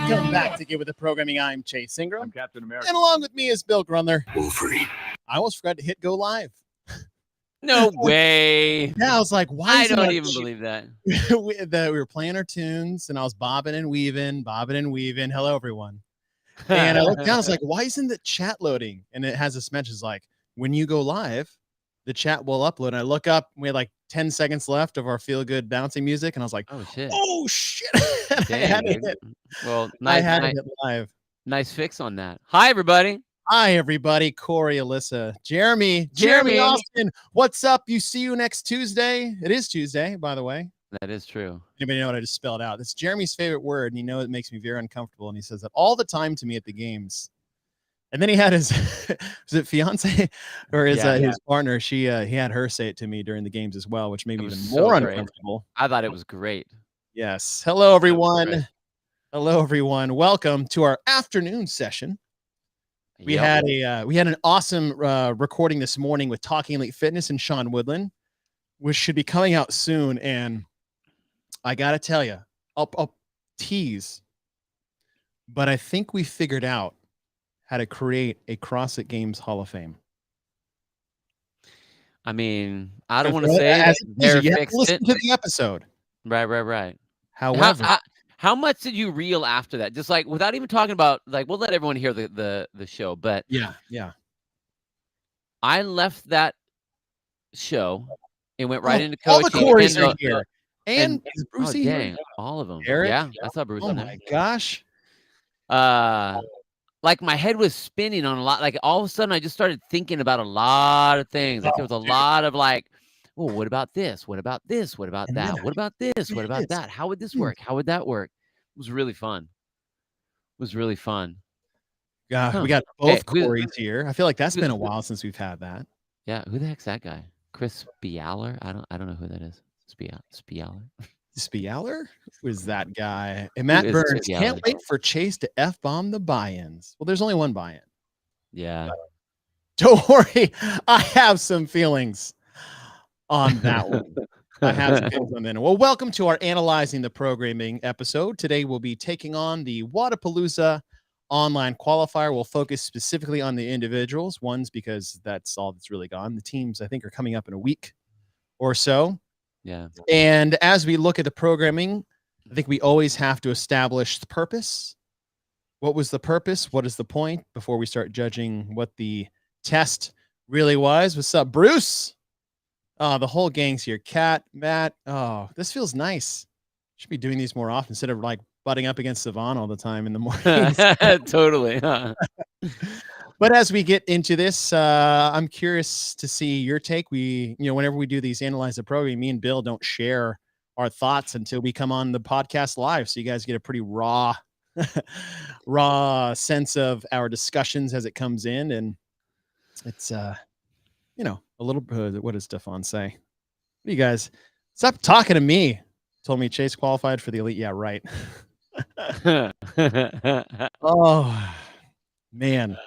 Welcome back to Get With The Programming. I'm Chase Ingram. I'm Captain America. And along with me is Bill Grunler. Wolverine. I almost forgot to hit go live. No way. Yeah, I was like, why? I don't even believe that. we were playing our tunes, and I was bobbing and weaving. Hello, everyone. And I looked down. I was like, why isn't the chat loading? And it has this message like, when you go live, the chat will upload. And I look up, we had like 10 seconds left of our feel-good bouncing music, and I was like, oh shit. Well, I had to hit live. Nice fix on that. Hi, everybody. Hi, everybody. Corey, Alyssa, Jeremy Austin. What's up? See you next Tuesday. It is Tuesday, by the way. That is true. Anybody know what I just spelled out? It's Jeremy's favorite word, and it makes me very uncomfortable. And he says that all the time to me at the games. And then he had his, was it fiance or his partner? He had her say it to me during the games as well, which made me even more uncomfortable. I thought it was great. Yes. Hello, everyone. Hello, everyone. Welcome to our afternoon session. We had an awesome recording this morning with Talking Elite Fitness and Sean Woodland, which should be coming out soon. And I got to tell you, I'll tease, but I think we figured out how to create a CrossFit Games Hall of Fame. I mean, I don't want to say you have to listen to the episode. Right. However, how much did you reel after that? Just like without even talking about, like, we'll let everyone hear the show, but yeah. I left that show and went right into coaching. All the Corys are here. And is Bruce here? All of them. Eric? Yeah, I saw Bruce. Oh my gosh. Like my head was spinning on a lot. Like all of a sudden, I just started thinking about a lot of things. Like there was a lot of like, well, what about this? What about this? What about that? What about this? What about that? How would this work? How would that work? It was really fun. Yeah, we got both Corys here. I feel like that's been a while since we've had that. Yeah, who the heck's that guy? Chris Spialer? I don't know who that is. Spialer? Spialer? Who's that guy? And Matt Burns, can't wait for Chase to F-bomb the buy-ins. Well, there's only one buy-in. Yeah. Don't worry. I have some feelings on that one. I have some feelings on that. Well, welcome to our Analyzing the Programming episode. Today we'll be taking on the Wodapalooza Online Qualifier. We'll focus specifically on the individuals. One's because that's all that's really gone. The teams, I think, are coming up in a week or so. Yeah. And as we look at the programming, I think we always have to establish the purpose. What was the purpose? What is the point before we start judging what the test really was? What's up, Bruce? The whole gang's here. Kat, Matt. Oh, this feels nice. Should be doing these more often instead of like butting up against Savon all the time in the mornings. Totally. Huh? But as we get into this, I'm curious to see your take. Whenever we do these Analyze the Program, me and Bill don't share our thoughts until we come on the podcast live. So you guys get a pretty raw sense of our discussions as it comes in. And it's, a little bit, what does Stefan say? What do you guys, stop talking to me. Told me Chase qualified for the elite. Yeah, right. Oh, man.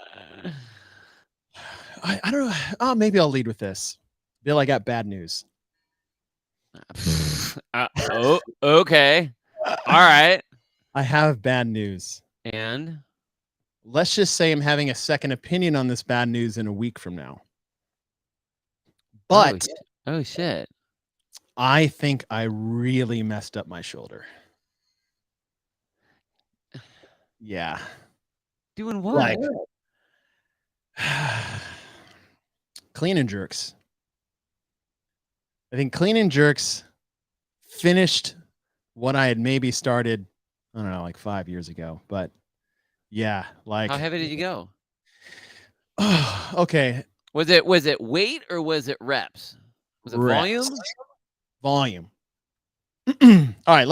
I don't know. Oh, maybe I'll lead with this. Bill, I got bad news. Okay. All right. I have bad news. And let's just say I'm having a second opinion on this bad news in a week from now. But oh shit. I think I really messed up my shoulder. Yeah. Doing what? Clean and jerks. I think clean and jerks finished what I had maybe started, I don't know, like 5 years ago. But yeah, like how heavy did you go? Okay. Was it weight or was it reps? Was it reps. Volume. All right,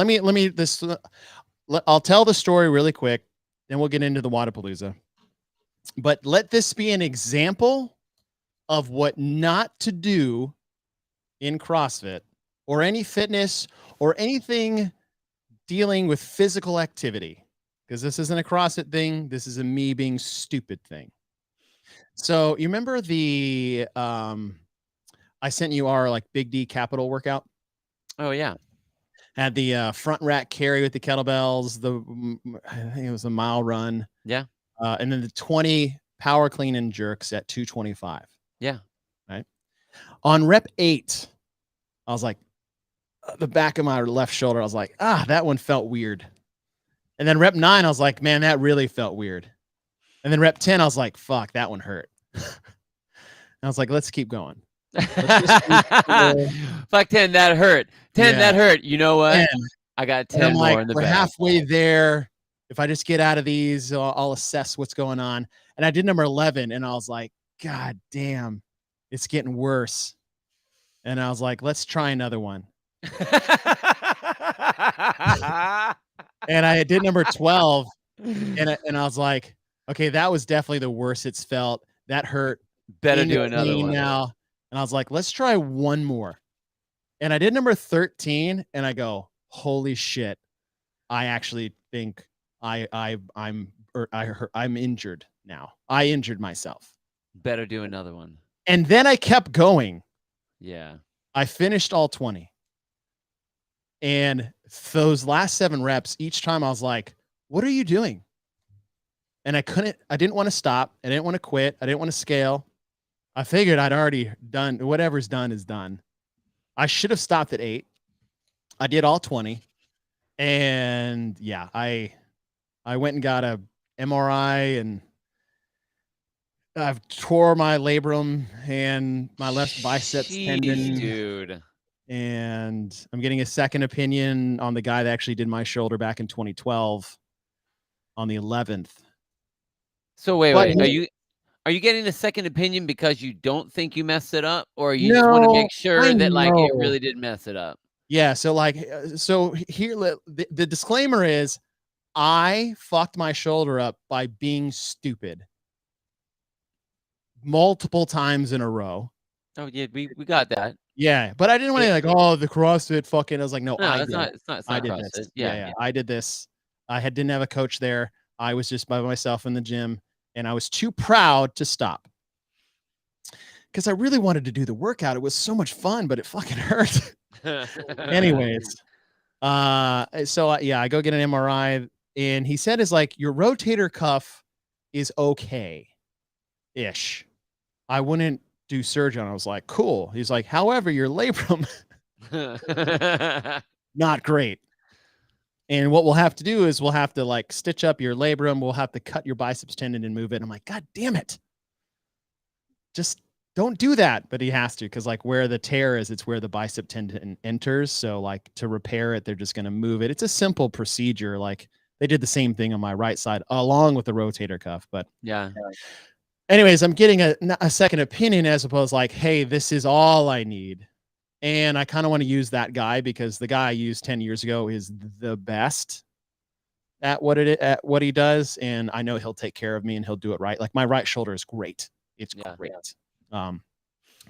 I'll tell the story really quick, then we'll get into the Wodapalooza. But let this be an example of what not to do in CrossFit or any fitness or anything dealing with physical activity, because this isn't a CrossFit thing. This is a me being stupid thing. So you remember the I sent you our like Big D Capital workout. Oh yeah. Had the front rack carry with the kettlebells. I think it was a mile run. Yeah. And then the 20 power clean and jerks at 225. Yeah. Right. On rep 8, I was like, the back of my left shoulder, I was like, that one felt weird. And then rep 9, I was like, man, that really felt weird. And then rep 10, I was like, fuck, that one hurt. I was like, let's keep going. Fuck 10, that hurt. 10, that hurt. You know what? 10. I got 10 more like, in the we're bag. Halfway there. If I just get out of these, I'll assess what's going on. And I did number 11, and I was like, God damn, it's getting worse. And I was like, let's try another one. And I did number 12, and I was like, okay, that was definitely the worst it's felt. That hurt. Better do another one now. And I was like, let's try one more. And I did number 13, and I go, holy shit, I actually think I'm injured now. I injured myself. Better do another one. And then I kept going. Yeah. I finished all 20. And those last 7 reps, each time I was like, what are you doing? And I didn't want to stop. I didn't want to quit. I didn't want to scale. I figured I'd already done whatever's done is done. I should have stopped at 8. I did all 20. And yeah, I went and got a MRI, and I've tore my labrum and my left biceps tendon. Dude. And I'm getting a second opinion on the guy that actually did my shoulder back in 2012 on the 11th. So wait. Are you getting a second opinion because you don't think you messed it up, or you just want to make sure that like it really did mess it up? Yeah. So like, so here, the disclaimer is I fucked my shoulder up by being stupid multiple times in a row. Oh yeah, we got that. Yeah, but I didn't want to like, the CrossFit fucking. I was like, no, I did CrossFit. this. Yeah, I did this. I didn't have a coach there. I was just by myself in the gym, and I was too proud to stop because I really wanted to do the workout. It was so much fun, but it fucking hurt. Anyways, I go get an MRI, and he said, "Is like your rotator cuff is okay-ish. I wouldn't do surgery." And I was like, cool. He's like, however, your labrum not great. And what we'll have to do is we'll have to like stitch up your labrum. We'll have to cut your biceps tendon and move it. And I'm like, God damn it. Just don't do that. But he has to, because like where the tear is, it's where the bicep tendon enters. So like to repair it, they're just going to move it. It's a simple procedure. Like they did the same thing on my right side along with the rotator cuff. But yeah. Anyways, I'm getting a second opinion as opposed like, hey, this is all I need. And I kind of want to use that guy because the guy I used 10 years ago is the best at what he does. And I know he'll take care of me and he'll do it right. Like my right shoulder is great. It's great. Yeah.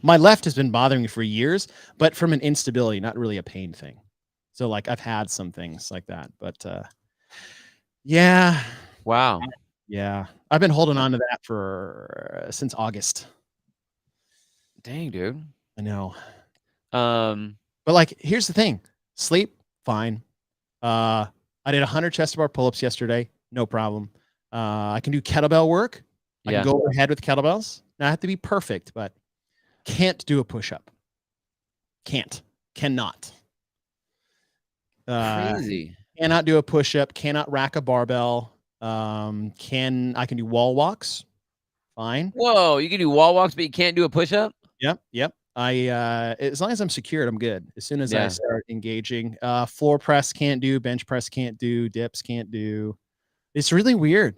My left has been bothering me for years, but from an instability, not really a pain thing. So like I've had some things like that, but yeah. Wow. Yeah. I've been holding on to that since August. Dang, dude. I know. But like, here's the thing. Sleep, fine. I did 100 chest bar pull-ups yesterday. No problem. I can do kettlebell work. I can go overhead with kettlebells. Now I have to be perfect, but can't do a push-up. Cannot. Crazy. Cannot do a push-up. Cannot rack a barbell. I can do wall walks. Fine. Whoa, you can do wall walks, but you can't do a push-up? Yep. As long as I'm secured, I'm good. As soon as I start engaging, floor press can't do, bench press can't do, dips can't do. It's really weird.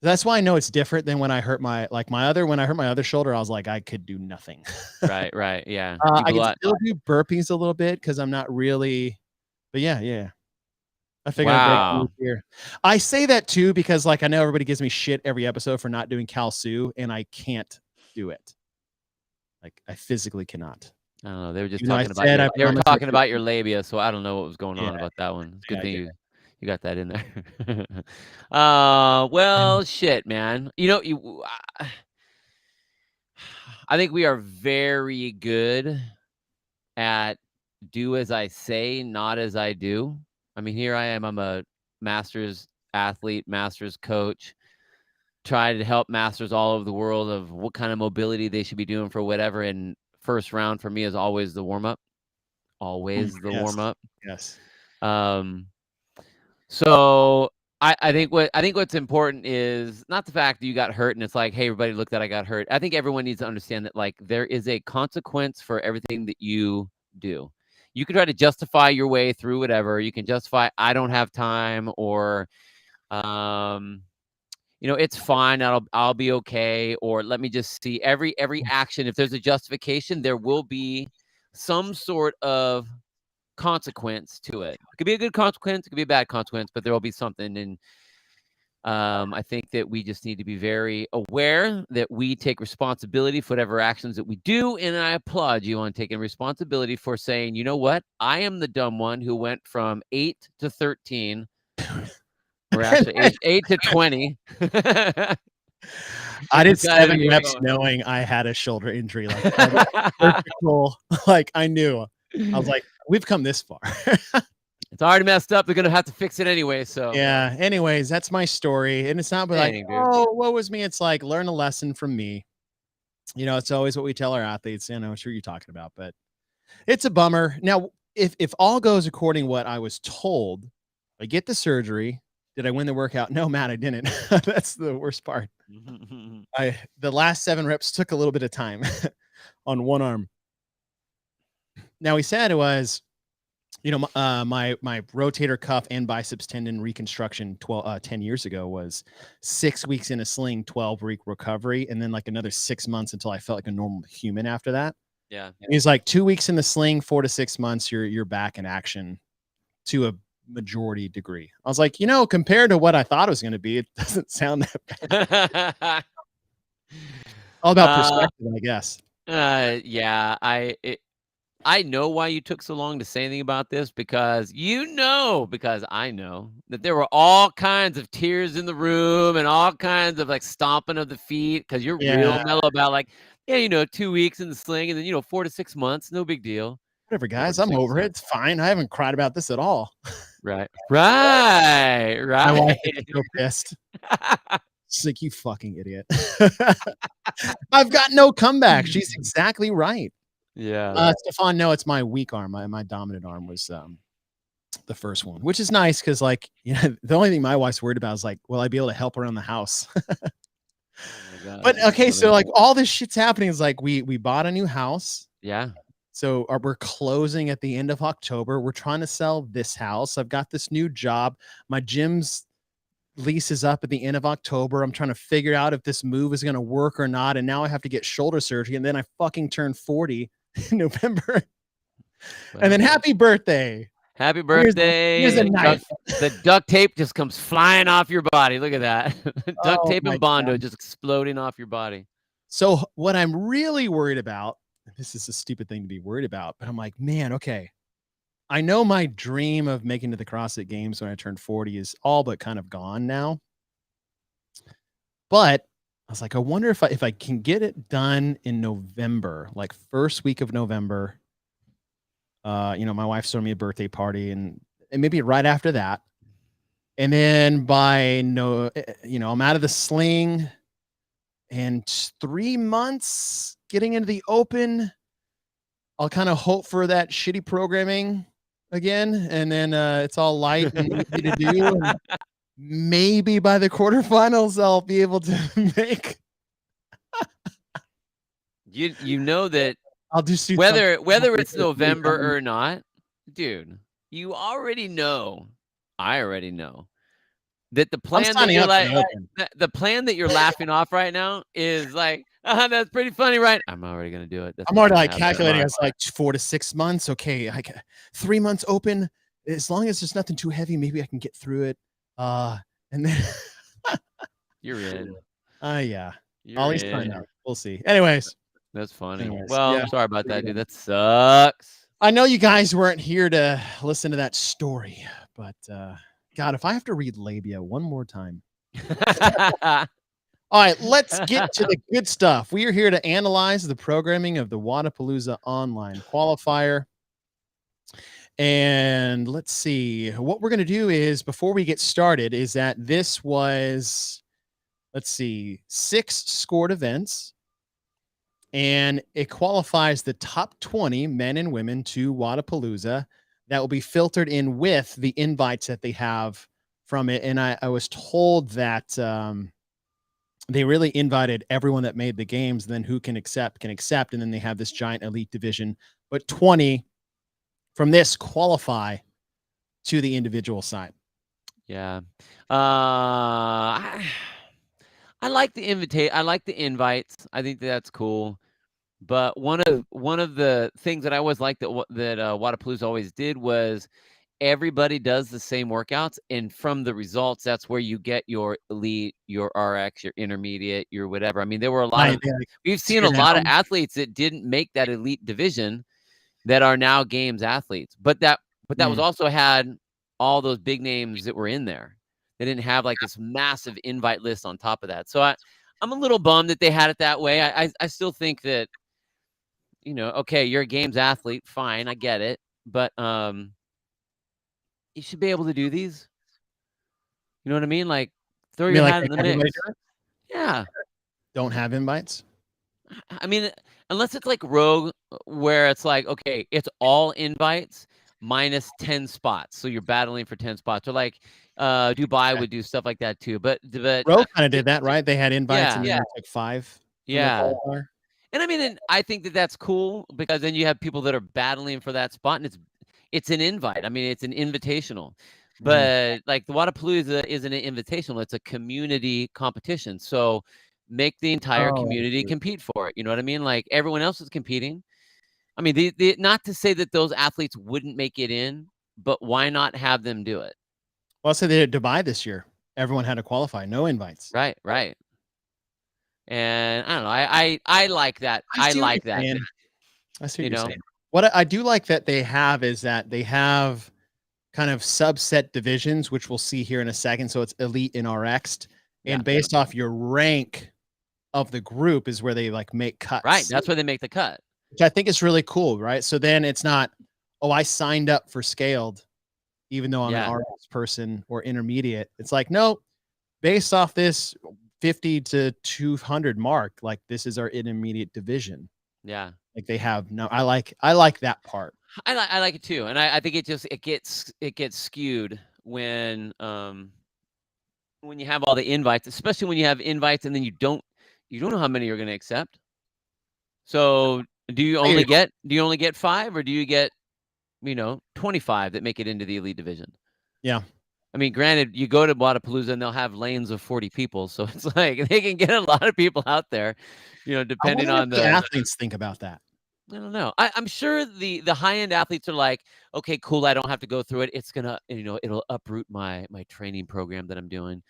That's why I know it's different than when I hurt when I hurt my other shoulder, I was like, I could do nothing. Right. Yeah. I can still do burpees a little bit because I'm not really, but yeah. I figured I'd break here. I say that too because like I know everybody gives me shit every episode for not doing Cal Su, and I can't do it. Like I physically cannot. I don't know. They were just You know, I talking about said your I they were promise I talking could. about your labia, so I don't know what was going Yeah, on about that one. It's a good yeah, I thing get you got that in there. it. Well, shit, man. You know, I think we are very good at do as I say, not as I do. I mean, here I am. I'm a master's athlete, master's coach, try to help masters all over the world of what kind of mobility they should be doing for whatever. And first round for me is always the warm up. Always the Yes, warm up. yes. Um, so I think what's important is not the fact that you got hurt and it's like, hey, everybody, look that I got hurt. I think everyone needs to understand that like there is a consequence for everything that you do. You can try to justify your way through whatever. You can justify I don't have time or it's fine. I'll be okay. Or let me just see every action. If there's a justification, there will be some sort of consequence to it. It could be a good consequence, it could be a bad consequence, but there will be something. And I think that we just need to be very aware that we take responsibility for whatever actions that we do. And I applaud you on taking responsibility for saying, you know what? I am the dumb one who went from 8 to 13. We're actually 8 to 20. I did 7 reps knowing I had a shoulder injury, like, surgical, like, I knew. I was like, "We've come this far." It's already messed up. They're gonna have to fix it anyway, so. Yeah, anyways, that's my story, and it's not like, Dang, dude. "Oh, woe was me." It's like, learn a lesson from me. You know, it's always what we tell our athletes, you know, I'm sure you're talking about, but it's a bummer. Now, if all goes according what I was told, I get the surgery. Did I win the workout? No, Matt, I didn't. That's the worst part. The last 7 reps took a little bit of time on one arm. Now he said it was, my rotator cuff and biceps tendon reconstruction 10 years ago was 6 weeks in a sling, 12-week recovery, and then like another 6 months until I felt like a normal human after that. Yeah. And he's like 2 weeks in the sling, 4 to 6 months, you're back in action to a majority degree. I was like, compared to what I thought it was going to be, it doesn't sound that bad. All about perspective, I guess. Yeah, I know why you took so long to say anything about this because I know that there were all kinds of tears in the room and all kinds of like stomping of the feet because you're real mellow about like, 2 weeks in the sling and then 4 to 6 months, no big deal. Whatever, guys, I'm over it. It's fine. I haven't cried about this at all. Right. My wife is so pissed. She's like, "You fucking idiot." I've got no comeback. She's exactly right. Yeah. Stefan, no, it's my weak arm. My dominant arm was the first one, which is nice because, like, the only thing my wife's worried about is like, will I be able to help around the house? Oh my God. But okay, so like all this shit's happening is like we bought a new house. Yeah. So we're closing at the end of October. We're trying to sell this house. I've got this new job. My gym's lease is up at the end of October. I'm trying to figure out if this move is going to work or not. And now I have to get shoulder surgery. And then I fucking turn 40 in November. And then happy birthday. Happy birthday. Here's a knife. The duct tape just comes flying off your body. Look at that. Duct tape and Bondo just exploding off your body. So what I'm really worried about, this is a stupid thing to be worried about, but I'm like, man, okay. I know my dream of making it to the CrossFit Games when I turned 40 is all but kind of gone now. But I was like, I wonder if I can get it done in November, like first week of November. My wife's throwing me a birthday party and maybe right after that. And then I'm out of the sling and 3 months getting into the open. I'll kind of hope for that shitty programming again. And then it's all light and easy to do. And maybe by the quarterfinals, I'll be able to make. You know that I'll just do whether it's November or not, dude, you already know. I already know that the plan that you're like the plan that you're laughing off right now is like, that's pretty funny, right? I'm already gonna do it. I'm already like calculating. It's like 4 to 6 months. Okay, like 3 months open. As long as there's nothing too heavy, maybe I can get through it. And then you're in. Yeah. Always find out. We'll see. Anyways, That's funny. Anyways, Well, yeah. sorry about that, dude. That sucks. I know you guys weren't here to listen to that story, but God, if I have to read labia one more time. All right, let's get to the good stuff. We are here to analyze the programming of the Wodapalooza Online Qualifier. And let's see. What we're going to do is, before we get started, is that this was, let's see, 6 scored events. And it qualifies the top 20 men and women to Wodapalooza that will be filtered in with the invites that they have from it. And I was told that they really invited everyone that made the games. Then who can accept. And then they have this giant elite division. But 20 from this qualify to the individual side. Yeah. I like the I like the invites. I think that's cool. But one of the things that I always liked that Wodapalooza always did was everybody does the same workouts, and from the results, that's where you get your elite, your RX, your intermediate, your whatever. I mean, there were a lot of we've seen a lot of athletes that didn't make that elite division that are now games athletes, but that was also had all those big names that were in there. They didn't have like this massive invite list on top of that. So I'm a little bummed that they had it that way. I still think that, okay, you're a games athlete, fine, I get it, but you should be able to do these. You know what I mean? Like, throw your hat in the mix. Yeah. Don't have invites? I mean, unless it's like Rogue, where it's like, okay, it's all invites minus 10 spots. So you're battling for 10 spots. Or like Dubai would do stuff like that too. But Rogue kind of did that, right? They had invites and then they took 5. Yeah. And I mean, and I think that that's cool because then you have people that are battling for that spot, and it's an invite. I mean, it's an invitational. But like the Wodapalooza isn't an invitational; it's a community competition. So make the entire community compete for it. You know what I mean? Like everyone else is competing. I mean, the not to say that those athletes wouldn't make it in, but why not have them do it? Well, so they did Dubai this year. Everyone had to qualify, no invites. Right. And I don't know. I like that. I like that. I see what you're saying. What I do like that they have is that they have kind of subset divisions, which we'll see here in a second. So it's elite and RX, and based off your rank of the group is where they like make cuts. Right. That's where they make the cut. Which I think is really cool, right? So then it's not, oh, I signed up for scaled, even though I'm an RX person or intermediate. It's like, no, based off this 50 to 200 mark, like this is our intermediate division. Yeah. Like they have no, I like that part. I like it too. And I think it gets skewed when you have all the invites, especially when you have invites and then you don't know how many you're going to accept. So do you only get 5 or do you get, 25 that make it into the elite division? Yeah. I mean, granted, you go to Wodapalooza and they'll have lanes of 40 people. So it's like they can get a lot of people out there, depending on the athletes think about that. I don't know. I'm sure the high-end athletes are like, okay, cool, I don't have to go through it. It's gonna, it'll uproot my training program that I'm doing.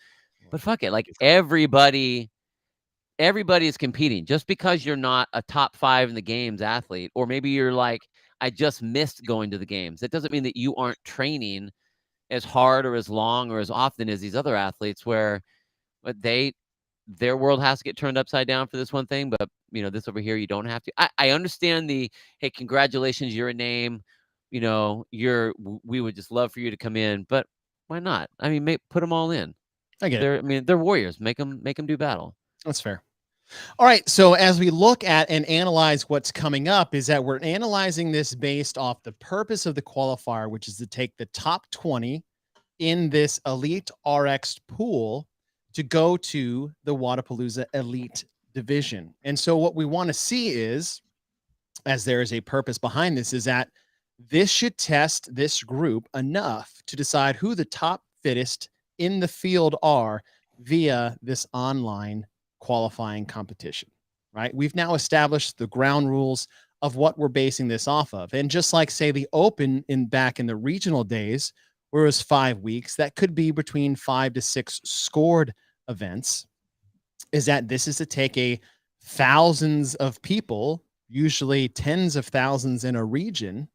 But fuck it. Like everybody is competing. Just because you're not a top 5 in the games athlete, or maybe you're like, I just missed going to the games. That doesn't mean that you aren't training as hard or as long or as often as these other athletes where their world has to get turned upside down for this one thing, but this over here, you don't have to. I understand hey, congratulations, you're a name, we would just love for you to come in, but why not? I mean, put them all in. I get it. I mean, they're warriors. Make them do battle. That's fair. All right. So as we look at and analyze what's coming up is that we're analyzing this based off the purpose of the qualifier, which is to take the top 20 in this elite RX pool to go to the Wodapalooza elite division. And so what we want to see is, as there is a purpose behind this, is that this should test this group enough to decide who the top fittest in the field are via this online qualifying competition, right? We've now established the ground rules of what we're basing this off of. And just like, say, the Open back in the regional days, where it was 5 weeks, that could be between 5 to 6 scored events, is that this is to take a thousands of people, usually tens of thousands in a region,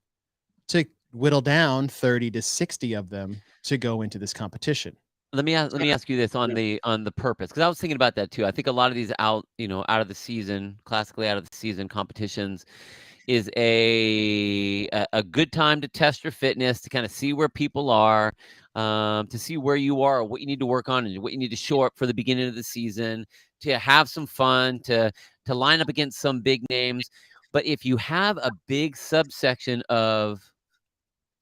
to whittle down 30 to 60 of them to go into this competition. Let me ask you this on the purpose, because I was thinking about that too. I think a lot of these out of the season, classically out of the season competitions is a good time to test your fitness, to kind of see where people are, to see where you are, what you need to work on, and what you need to show up for the beginning of the season, to have some fun, to line up against some big names. But if you have a big subsection of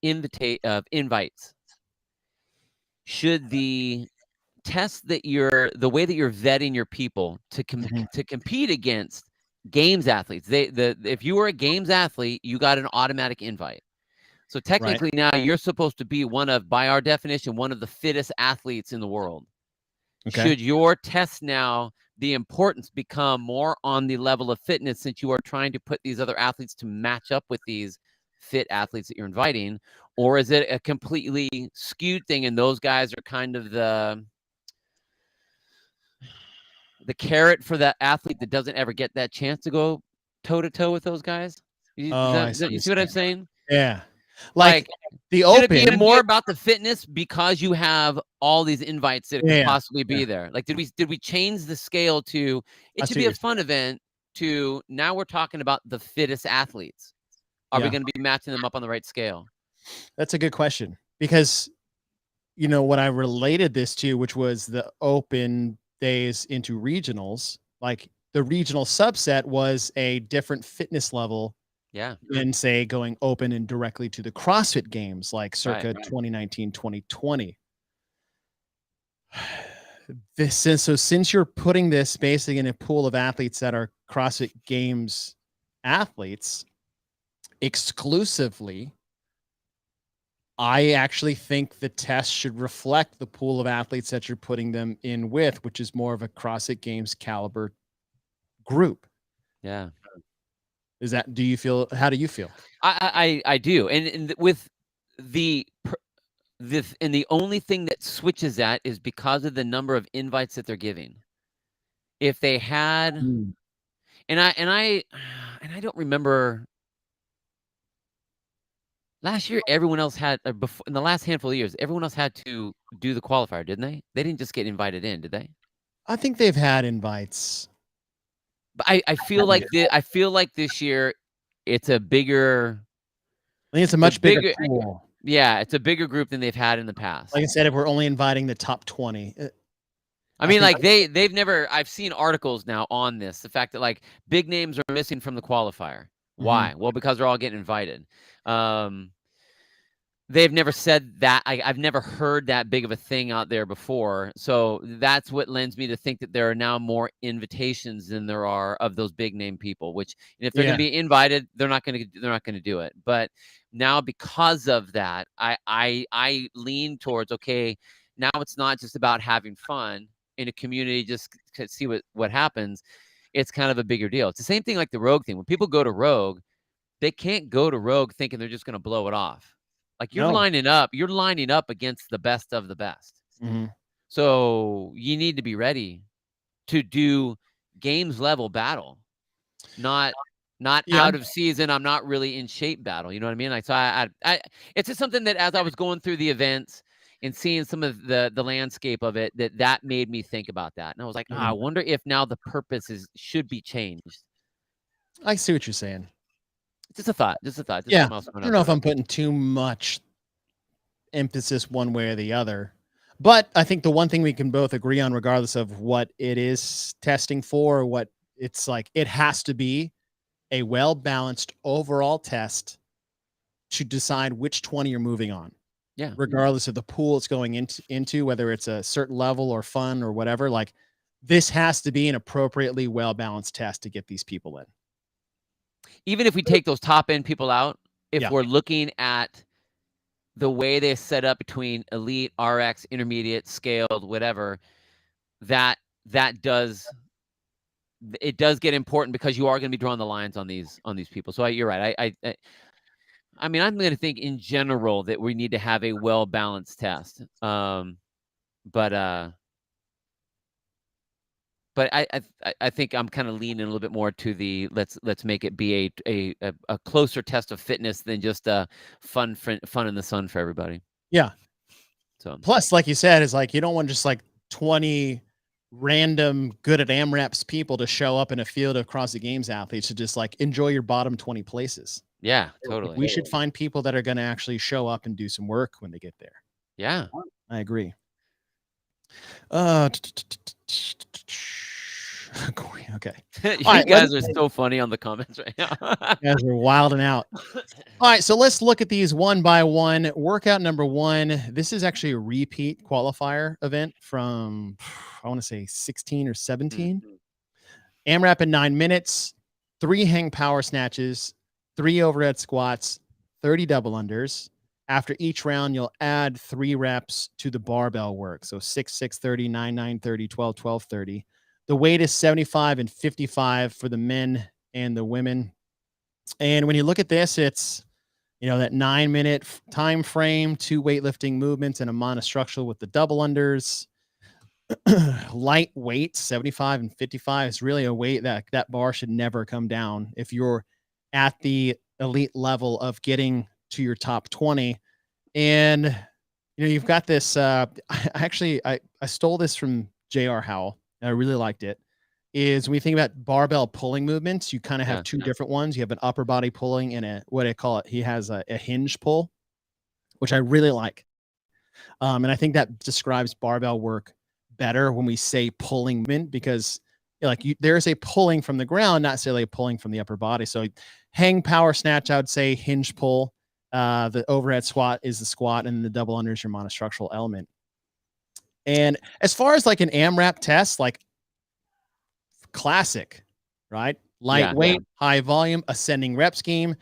invites, should the test that the way that you're vetting your people to compete against games athletes, if you were a games athlete, you got an automatic invite. So technically now you're supposed to be by our definition, one of the fittest athletes in the world. Okay. Should your test now, the importance become more on the level of fitness, since you are trying to put these other athletes to match up with these fit athletes that you're inviting? Or is it a completely skewed thing and those guys are kind of the carrot for that athlete that doesn't ever get that chance to go toe-to-toe with those guys? You see what I'm saying? Yeah. Like the Open. Should it be more about the fitness because you have all these invites that could possibly be there? Like, did we change the scale to it should be a fun event to now we're talking about the fittest athletes? Are we going to be matching them up on the right scale? That's a good question, because what I related this to, which was the Open days into regionals, like the regional subset was a different fitness level than, say, going Open and directly to the CrossFit games, like circa 2019, 2020. Since you're putting this basically in a pool of athletes that are CrossFit Games athletes exclusively, I actually think the test should reflect the pool of athletes that you're putting them in with, which is more of a CrossFit Games caliber group. Yeah. How do you feel? I do. And with the only thing that switches that is because of the number of invites that they're giving. If they had, and I don't remember. Last year, everyone else had, before, in the last handful of years, everyone else had to do the qualifier, didn't they? They didn't just get invited in, did they? I think they've had invites. But I feel like this year, it's a bigger. I think it's a much bigger pool. Yeah, it's a bigger group than they've had in the past. Like I said, if we're only inviting the top 20. I mean, like they've never. I've seen articles now on this. The fact that like big names are missing from the qualifier. Why? Well, because they're all getting invited. They've never said that. I've never heard that big of a thing out there before. So that's what lends me to think that there are now more invitations than there are of those big name people, which if they're going to be invited, they're not going to do it. But now because of that, I lean towards, okay, now it's not just about having fun in a community, just to see what happens. It's kind of a bigger deal. It's the same thing like the Rogue thing. When people go to Rogue, they can't go to Rogue thinking they're just going to blow it off. Like you're lining up against the best of the best. So you need to be ready to do games level battle, not out of season. I'm not really in shape battle. You know what I mean? Like, so I it's just something that as I was going through the events and seeing some of the landscape of it, that made me think about that. And I was like, I wonder if now the purpose should be changed. I see what you're saying. Just a thought. Yeah. I don't know if I'm putting too much emphasis one way or the other, but I think the one thing we can both agree on, regardless of what it is testing for, or what it's like, it has to be a well-balanced overall test to decide which 20 you're moving on. Yeah. Regardless of the pool it's going into, whether it's a certain level or fun or whatever, like this has to be an appropriately well-balanced test to get these people in. Even if we take those top end people out, if we're looking at the way they set up between elite, RX, intermediate, scaled, whatever, that does get important, because you are going to be drawing the lines on these people. So you're right. I mean, I'm going to think in general that we need to have a well-balanced test. But But I think I'm kind of leaning a little bit more to the let's make it be a closer test of fitness than just a fun in the sun for everybody. Yeah. So Plus, like you said, is like you don't want just like 20 random good at AMRAPs people to show up in a field of CrossFit Games athletes to just like enjoy your bottom 20 places. yeah, Like, totally. we should find people that are going to actually show up and do some work when they get there. Yeah. I agree. Okay. You guys are so funny on the comments right now. You guys are wilding out. All right, so let's look at these one by one. Workout number 1. This is actually a repeat qualifier event from, I want to say 16 or 17. AMRAP in 9 minutes, 3 hang power snatches, 3 overhead squats, 30 double unders. After each round, you'll add 3 reps to the barbell work. So 6, 6, 30, 9, 9, 30, 12, 12, 30. The weight is 75 and 55 for the men and the women. And when you look at this, it's, you know, that 9-minute time frame, 2 weightlifting movements, and a monostructural with the double unders. Lightweight, 75 and 55 is really a weight that bar should never come down if you're at the elite level of getting to your top 20. And you know, you've got this I stole this from JR Howell, and I really liked it. Is when we think about barbell pulling movements, you kind of have 2 different ones. You have an upper body pulling and what I call it, he has a hinge pull, which I really like. And I think that describes barbell work better when we say pulling movement, because there's a pulling from the ground, not necessarily a pulling from the upper body. So hang power snatch, I would say hinge pull. The overhead squat is the squat, and the double under is your monostructural element. And as far as like an AMRAP test, like classic, right? Lightweight, high volume, ascending rep scheme.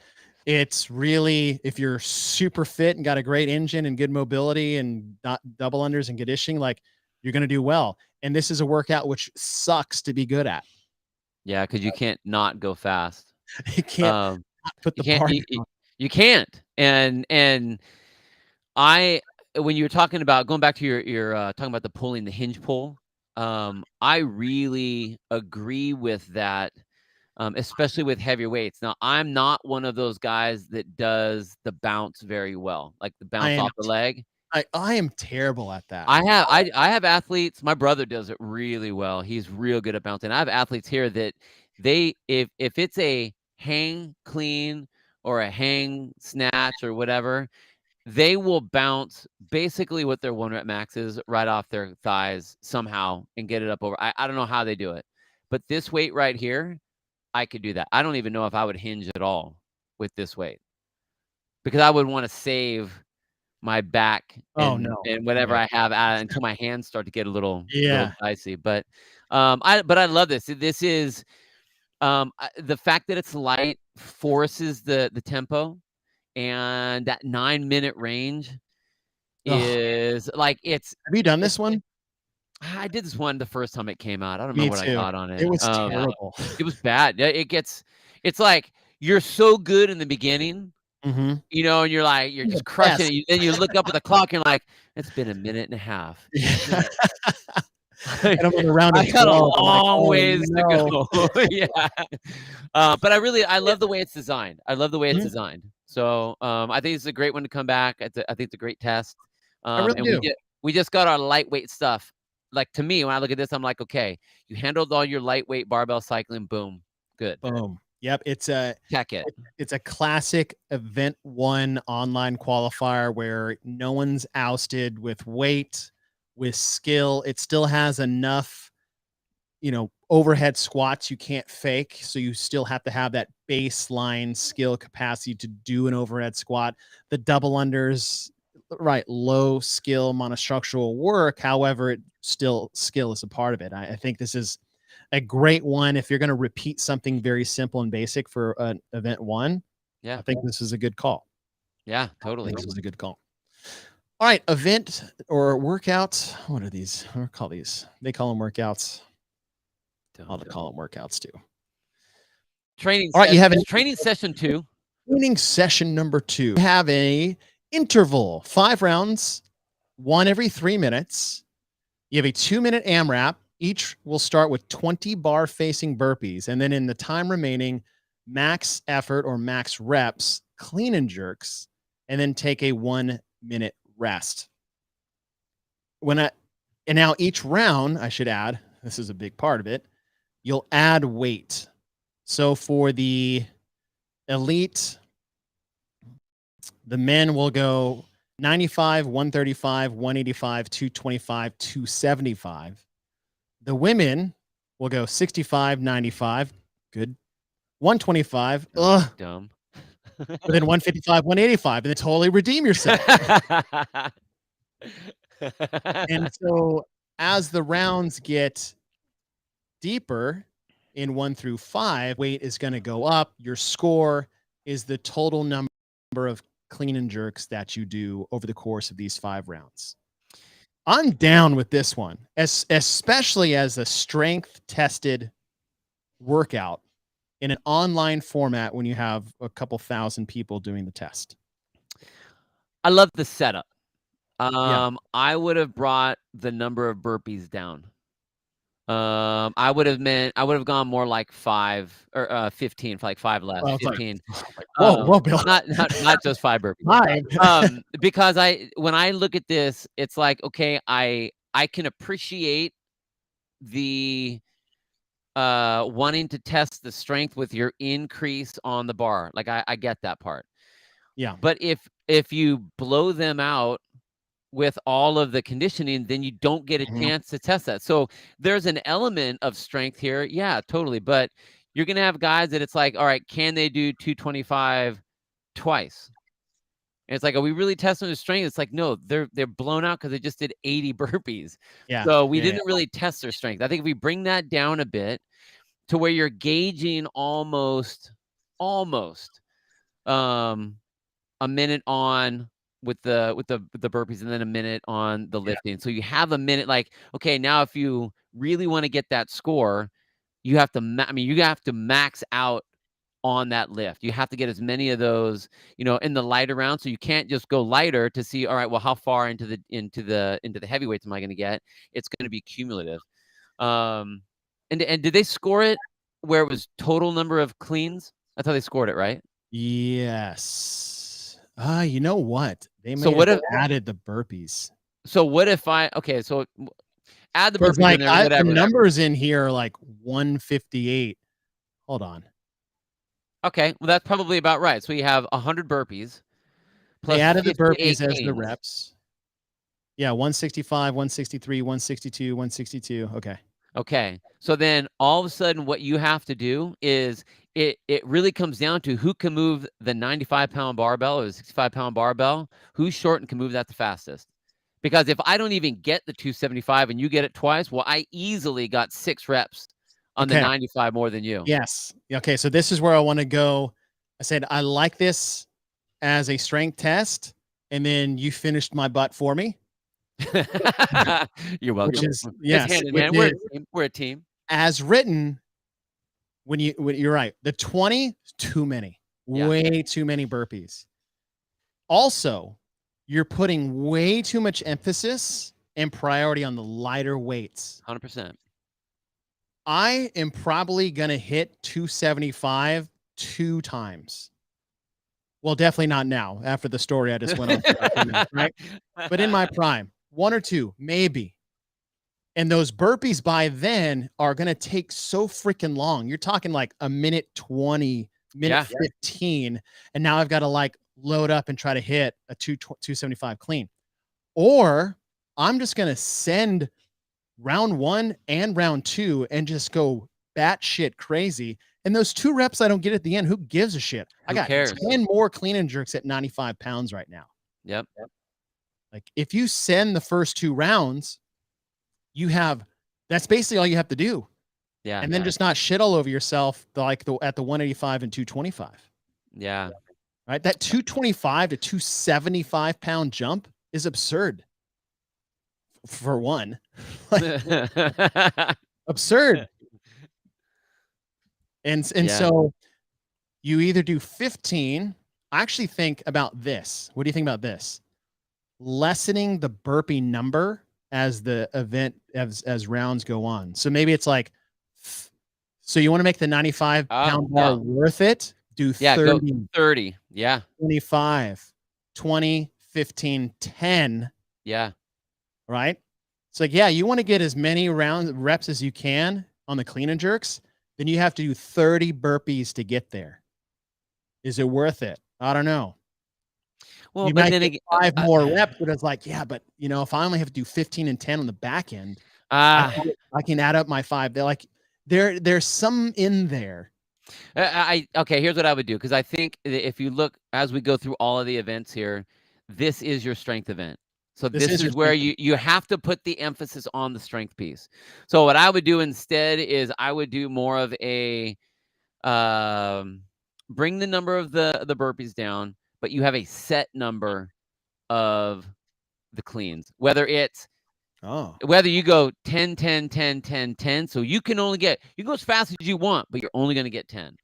It's really, if you're super fit and got a great engine and good mobility and not double unders and conditioning, like you're going to do well. And this is a workout which sucks to be good at. Yeah, because you can't not go fast. You can't put the bar down. You can't. And when you were talking about going back to your talking about the pulling, the hinge pull, I really agree with that, especially with heavier weights. Now, I'm not one of those guys that does the bounce very well, like the bounce off the leg. I am terrible at that. I have athletes. My brother does it really well. He's real good at bouncing. I have athletes here that if it's a hang clean or a hang snatch or whatever, they will bounce basically what their 1 rep max is right off their thighs somehow and get it up over. I don't know how they do it, but this weight right here, I could do that. I don't even know if I would hinge at all with this weight, because I would want to save my back and whatever I have until my hands start to get a little dicey. But I love this. This is the fact that it's light forces the tempo. And that 9-minute range is like, it's. Have you done this one? I did this one the first time it came out. I don't know what I got on it. It was terrible. It was bad. It's like you're so good in the beginning, you know, and you're just crushing it. Then you look up at the clock and you're like, it's been a minute and a half. Yeah. And I'm on a round of I got a long ways to go. Yeah. But I love the way it's designed. I love the way it's designed. So I think it's a great one to come back. I think it's a great test. I really do. We just got our lightweight stuff. Like, to me, when I look at this, I'm like, okay, you handled all your lightweight barbell cycling. Boom. Good. Boom. Yep. It's a classic event 1 online qualifier where no one's ousted with weight, with skill. It still has enough, you know, overhead squats you can't fake. So you still have to have that baseline skill capacity to do an overhead squat. The double unders, right, low skill monostructural work. However, skill is a part of it. I think this is a great one. If you're going to repeat something very simple and basic for an event 1, I think this is a good call. Yeah, totally. This is a good call. All right, event or workouts. What are these? What call these? They call them workouts. I'll call them workouts too. Training. All right, you have a training session 2. Training session number 2. You have a interval, 5 rounds, 1 every 3 minutes. You have a 2-minute AMRAP. Each will start with 20 bar facing burpees, and then in the time remaining, max effort or max reps, clean and jerks, and then take a 1 minute rest. And now each round, I should add, this is a big part of it, you'll add weight. So for the elite, the men will go 95, 135, 185, 225, 275. The women will go 65, 95. Good. 125. Ugh. Dumb. But then 155, 185. And then totally redeem yourself. And so as the rounds get deeper in 1 through 5, weight is going to go up. Your score is the total number of clean and jerks that you do over the course of these 5 rounds. I'm down with this one, especially as a strength tested workout in an online format when you have a couple thousand people doing the test. I love the setup. Yeah. I would have brought the number of burpees down. I would have gone more like 5 or 15 for like 5 less. Well, 15. like, whoa, Bill. Not just 5 burpees. 5. Because when I look at this, it's like, okay, I can appreciate the wanting to test the strength with your increase on the bar. Like I get that part. Yeah. But if you blow them out with all of the conditioning, then you don't get a chance to test that. So there's an element of strength here. Yeah, totally. But you're going to have guys that it's like, all right, can they do 225 twice? And it's like, are we really testing their strength? It's like, no, they're blown out because they just did 80 burpees. Yeah. So we didn't really test their strength. I think if we bring that down a bit to where you're gauging almost a minute on with the burpees and then a minute on the lifting. So you have a minute, like, okay, now if you really want to get that score, you have to, you have to max out on that lift. You have to get as many of those, in the lighter round. So you can't just go lighter to see, all right, well, how far into the heavyweights am I going to get? It's going to be cumulative. And did they score it where it was total number of cleans? That's how they scored it, right? Yes. You know what? They may have added the burpees. So what if add the burpees like, in there, whatever. The numbers in here are like 158. Hold on. Okay, well, that's probably about right. So you have 100 burpees. Plus they added the burpees as the reps. Yeah, 165, 163, 162, 162. Okay. So then all of a sudden what you have to do is it really comes down to who can move the 95-pound barbell or the 65-pound barbell, who's short and can move that the fastest. Because if I don't even get the 275 and you get it twice, well, I easily got 6 reps on the 95 more than you. Yes. Okay, so this is where I want to go. I said, I like this as a strength test, and then you finished my butt for me. You're welcome. Which is, yes, hand in hand. We're a team. As written, when you're right, the 20 too many, way too many burpees. Also, you're putting way too much emphasis and priority on the lighter weights. 100%. I am probably gonna hit 275 2 times. Well, definitely not now after the story I just went on, right? But in my prime, 1 or 2, maybe. And those burpees by then are going to take so freaking long. You're talking like a minute 20, minute 15. And now I've got to like load up and try to hit a 275 clean. Or I'm just going to send round 1 and round 2 and just go batshit crazy. And those 2 reps I don't get at the end, who gives a shit? I got 10 more clean and jerks at 95 pounds right now. Yep. Like if you send the first 2 rounds, that's basically all you have to do. Yeah. And then just not shit all over yourself at the 185 and 225. Yeah. Right. That 225 to 275 pound jump is absurd. For one. Absurd. And so you either do 15. I actually think about this. What do you think about this? Lessening the burpee number as the event as rounds go on. So maybe it's like, so you want to make the 95-pound bar worth it? Do 30, go 30. Yeah. 25, 20, 15, 10. Yeah. Right? It's like, yeah, you want to get as many reps as you can on the clean and jerks, then you have to do 30 burpees to get there. Is it worth it? I don't know. Well, You but might then get again, 5 more reps, but it's like, yeah, but you know, if I only have to do 15 and 10 on the back end, I can add up my 5. They're like, there's some in there. Okay, here's what I would do, because I think if you look as we go through all of the events here, this is your strength event. So this is where you have to put the emphasis on the strength piece. So what I would do instead is I would do more of a bring the number of the burpees down, but you have a set number of the cleans. Whether it's whether you go 10, 10, 10, 10, 10, so you can go as fast as you want, but you're only going to get 10.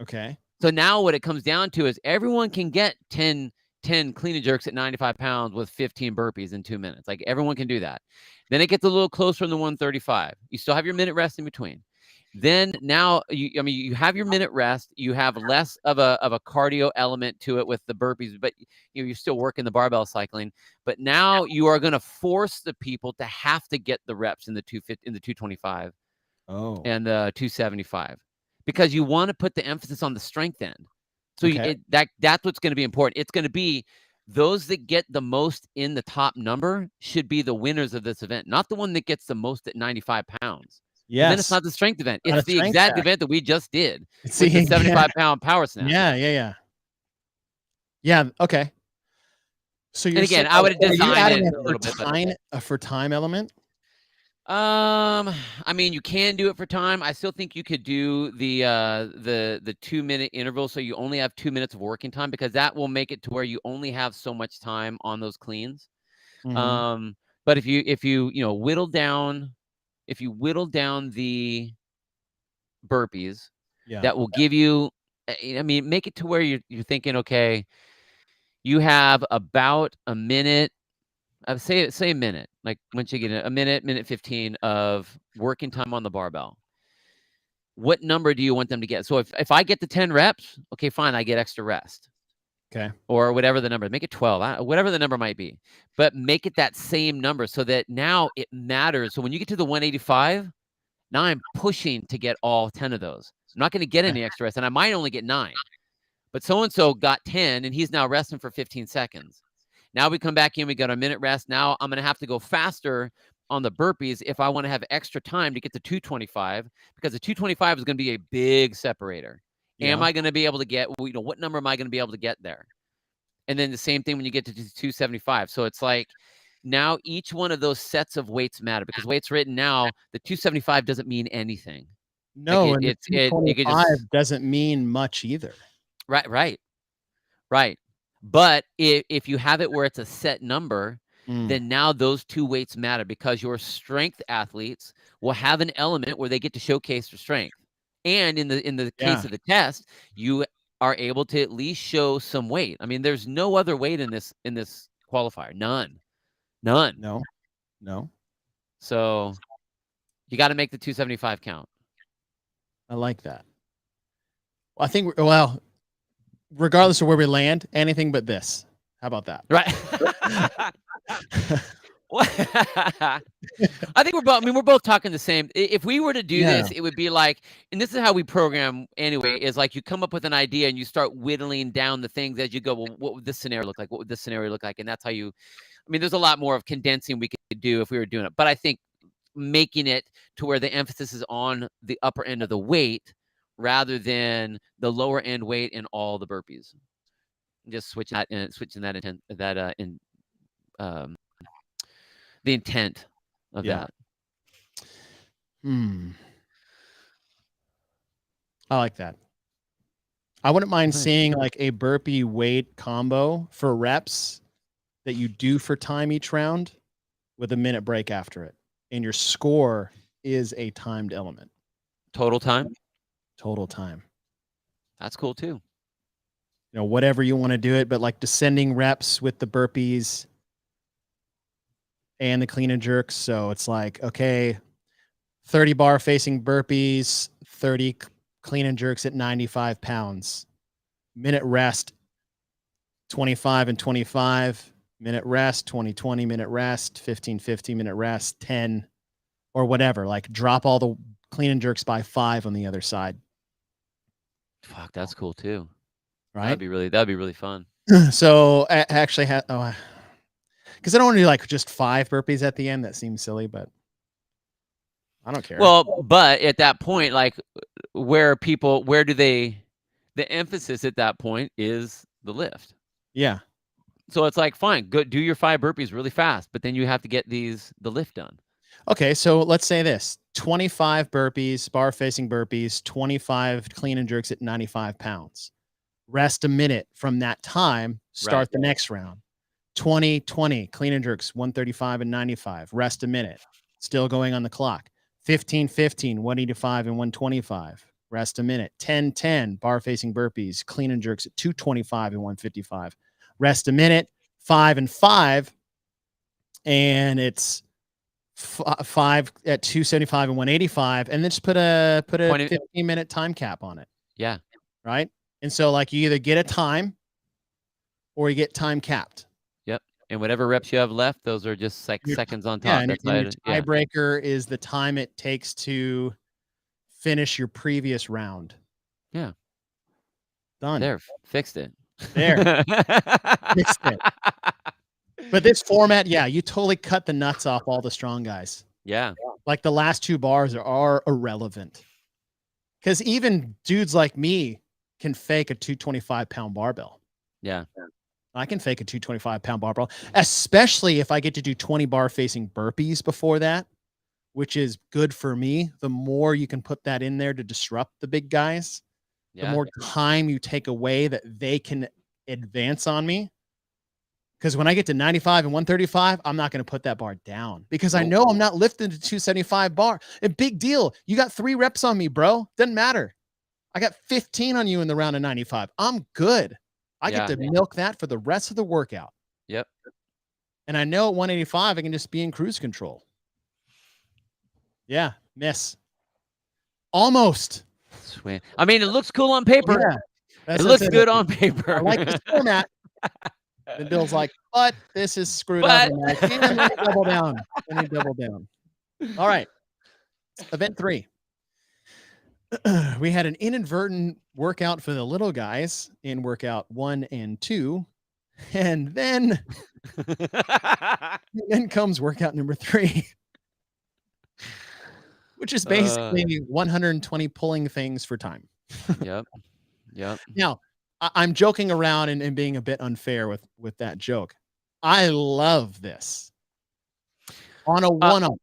Okay. So now what it comes down to is everyone can get 10 clean and jerks at 95 pounds with 15 burpees in 2 minutes. Like, everyone can do that. Then it gets a little closer in the 135. You still have your minute rest in between. Then now you have your minute rest. You have less of a cardio element to it with the burpees, but you're still working the barbell cycling. But now you are going to force the people to have to get the reps in the 225 and 275, because you want to put the emphasis on the strength end. So that's what's going to be important. It's going to be those that get the most in the top number should be the winners of this event, not the one that gets the most at 95 pounds. Yes. Then it's not the strength event. It's the exact event that we just did with the 75-pound power snatch. Yeah. Okay. So you're again, I would design it a little bit for time element. I mean, you can do it for time. I still think you could do the 2-minute interval, so you only have 2 minutes of working time, because that will make it to where you only have so much time on those cleans. Mm-hmm. But if you whittle down the burpees, that will give you, I mean, make it to where you're thinking, okay, you have about a minute. I would say a minute. Like, once you get a minute 15 of working time on the barbell, what number do you want them to get? So if I get the 10 reps, okay, fine, I get extra rest. Okay. Or whatever the number, make it 12, whatever the number might be, but make it that same number so that now it matters. So when you get to the 185, now I'm pushing to get all 10 of those. I'm not going to get any extra rest, and I might only get 9, but so-and-so got 10 and he's now resting for 15 seconds. Now we come back in, we got a minute rest. Now I'm going to have to go faster on the burpees if I want to have extra time to get to 225, because the 225 is going to be a big separator. Yeah. Am I going to be able to get, what number am I going to be able to get there? And then the same thing when you get to 275. So it's like, now each one of those sets of weights matter, because weights written now, the 275 doesn't mean anything. No, like and 225 doesn't mean much either. Right. But if you have it where it's a set number, then now those two weights matter, because your strength athletes will have an element where they get to showcase their strength. And in the case of the test, you are able to at least show some weight. I mean, there's no other weight in this qualifier. None. No. So you got to make the 275 count. I like that. I think, regardless of where we land, anything but this. How about that? Right. I think we're both talking the same. If we were to do this, it would be like, and this is how we program anyway, is like you come up with an idea and you start whittling down the things as you go. Well, what would this scenario look like? What would this scenario look like? And that's how I mean, there's a lot more of condensing we could do if we were doing it. But I think making it to where the emphasis is on the upper end of the weight rather than the lower end weight in all the burpees. Just switching that intent, the intent of that. I like that. I wouldn't mind seeing like a burpee weight combo for reps that you do for time each round with a minute break after it. And your score is a timed element. Total time? Total time. That's cool too. Whatever you want to do it, but like descending reps with the burpees and the clean and jerks. So it's like, okay, 30 bar facing burpees, 30 clean and jerks at 95 pounds. Minute rest, 25 and 25. Minute rest, 20, 20 minute rest, 15, 15 minute rest, 10 or whatever. Like drop all the clean and jerks by 5 on the other side. Fuck, that's cool too. Right? That'd be really fun. So I actually had because I don't want to do like just 5 burpees at the end. That seems silly, but I don't care. Well, but at that point, like the emphasis at that point is the lift. Yeah. So it's like, fine, go do your 5 burpees really fast, but then you have to get the lift done. Okay, so let's say this: 25 burpees, bar facing burpees, 25 clean and jerks at 95 pounds. Rest a minute from that time, start the next round. 20, 20, clean and jerks, 135 and 95. Rest a minute, still going on the clock. 15, 15, 185 and 125. Rest a minute. 10, 10, bar facing burpees, clean and jerks at 225 and 155. Rest a minute. 5 and 5, and it's 5 at 275 and 185, and then just put a 15-minute time cap on it. Yeah. Right. And so like you either get a time or you get time capped. Yep. And whatever reps you have left, those are just like seconds on top. Yeah, and your tiebreaker is the time it takes to finish your previous round. Yeah. Done. There, fixed it. There. Fixed it. But this format, yeah, you totally cut the nuts off all the strong guys. Yeah. Like the last 2 bars are irrelevant. Because even dudes like me can fake a 225-pound barbell. Yeah. I can fake a 225-pound barbell, especially if I get to do 20 bar facing burpees before that, which is good for me. The more you can put that in there to disrupt the big guys, the more time you take away that they can advance on me. Because when I get to 95 and 135, I'm not going to put that bar down because I know I'm not lifting to 275 bar. A big deal. You got 3 reps on me, bro. Doesn't matter. I got 15 on you in the round of 95. I'm good. I get to milk that for the rest of the workout. Yep. And I know at 185, I can just be in cruise control. Yeah. Miss. Almost. Sweet. I mean, it looks cool on paper. Yeah, it looks good on paper. I like this format. And Bill's like, but this is screwed up. And like, let me double down. Let me double down. All right. Event 3. We had an inadvertent workout for the little guys in workout 1 and 2. And then comes workout number 3, which is basically 120 pulling things for time. Yep. Now, I'm joking around and being a bit unfair with that joke. I love this on a one-off.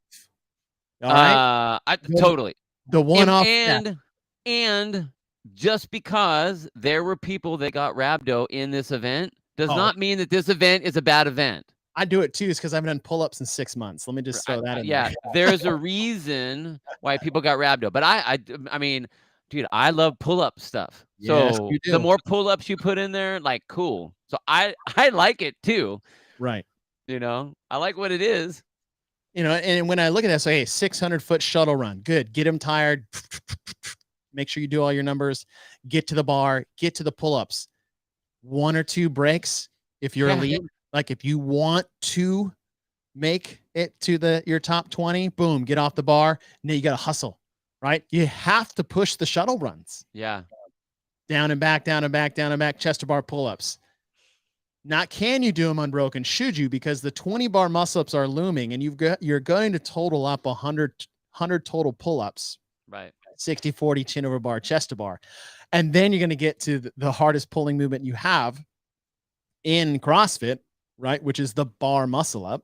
All right? Totally. The one-off. And just because there were people that got rhabdo in this event does not mean that this event is a bad event. I do it too, because I haven't done pull-ups in 6 months. Let me just throw that in there. There's a reason why people got rhabdo. But I mean, dude, I love pull-up stuff. Yes, so you do. The more pull-ups you put in there, like, cool. So I like it too. Right. You know, I like what it is. You know, and when I look at that, so hey, 600-foot shuttle run. Good. Get them tired. Make sure you do all your numbers. Get to the bar. Get to the pull-ups. 1 or 2 breaks if you're elite. Like if you want to make it to your top 20, boom, get off the bar. Now you got to hustle, right? You have to push the shuttle runs. Yeah. Down and back, down and back, down and back, chest to bar pull-ups. Not can you do them unbroken, should you? Because the 20 bar muscle-ups are looming and you're going to total up 100 total pull-ups. Right. 60, 40, chin over bar, chest to bar. And then you're going to get to the hardest pulling movement you have in CrossFit, right? Which is the bar muscle up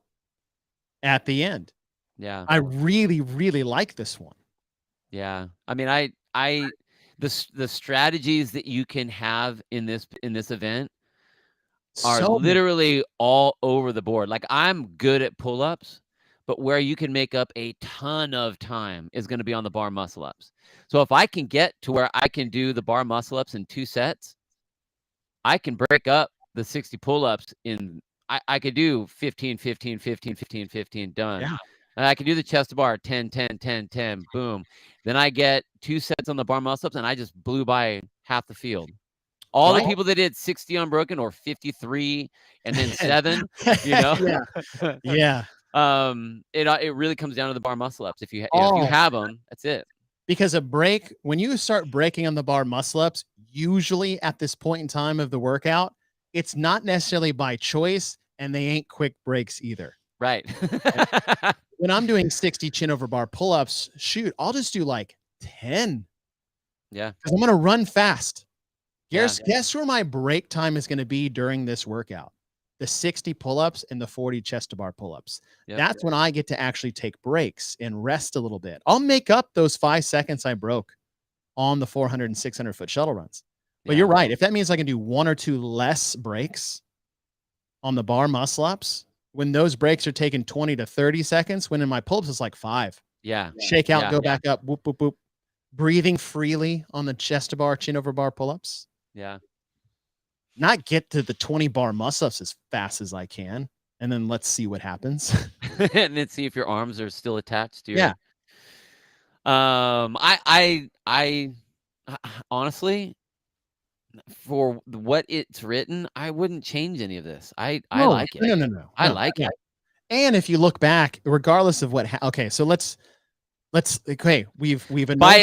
at the end. Yeah. I really, really like this one. Yeah. I mean, the strategies that you can have in this event are literally all over the board. Like, I'm good at pull-ups, but where you can make up a ton of time is going to be on the bar muscle-ups. So if I can get to where I can do the bar muscle-ups in 2 sets, I can break up the 60 pull-ups in I could do 15, 15, 15, 15, 15, done. Yeah. And I could do the chest bar 10, 10, 10, 10, boom. Then I get 2 sets on the bar muscle ups, and I just blew by half the field. All the people that did 60 unbroken or 53 and then 7, you know. Yeah. It really comes down to the bar muscle ups. If you have them, that's it. Because when you start breaking on the bar muscle ups, usually at this point in time of the workout, it's not necessarily by choice, and they ain't quick breaks either. Right. When I'm doing 60 chin over bar pull-ups, shoot, I'll just do like 10. Yeah. Because I'm going to run fast. Guess where my break time is going to be during this workout? The 60 pull-ups and the 40 chest to bar pull-ups. Yep. That's when I get to actually take breaks and rest a little bit. I'll make up those 5 seconds I broke on the 400 and 600 foot shuttle runs. But you're right. If that means I can do 1 or 2 less breaks on the bar muscle ups, when those breaks are taking 20 to 30 seconds, when in my pull-ups it's like 5. Yeah. Shake out, go back up, whoop, whoop, whoop. Breathing freely on the chest to bar, chin over bar pull-ups. Yeah. Not get to the 20 bar muscle-ups as fast as I can, and then let's see what happens. And then see if your arms are still attached to your... Yeah. I honestly, for what it's written, I wouldn't change any of this. I like it. No. I like it. And if you look back, regardless of what, okay, so let's we've anointed by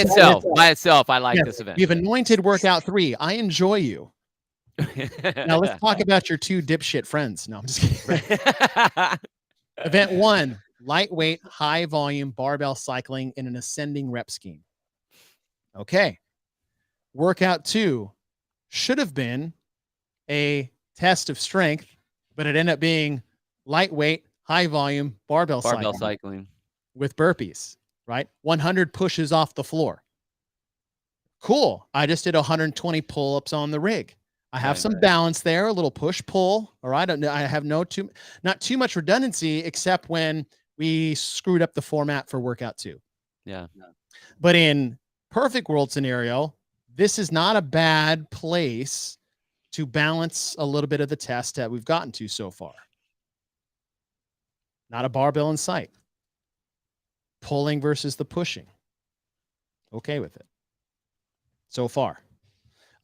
itself. I like this event. We've anointed workout 3. I enjoy you. Now let's talk about your 2 dipshit friends. No, I'm just kidding. Event 1, lightweight, high volume barbell cycling in an ascending rep scheme. Okay. Workout 2 should have been a test of strength, but it ended up being lightweight, high volume barbell cycling with burpees, right? 100 pushes off the floor. Cool. I just did 120 pull-ups on the rig. I have some balance there, a little push pull. All right. I have not too much redundancy, except when we screwed up the format for workout 2. Yeah. But in perfect world scenario, this is not a bad place to balance a little bit of the test that we've gotten to so far. Not a barbell in sight. Pulling versus the pushing. Okay with it. So far.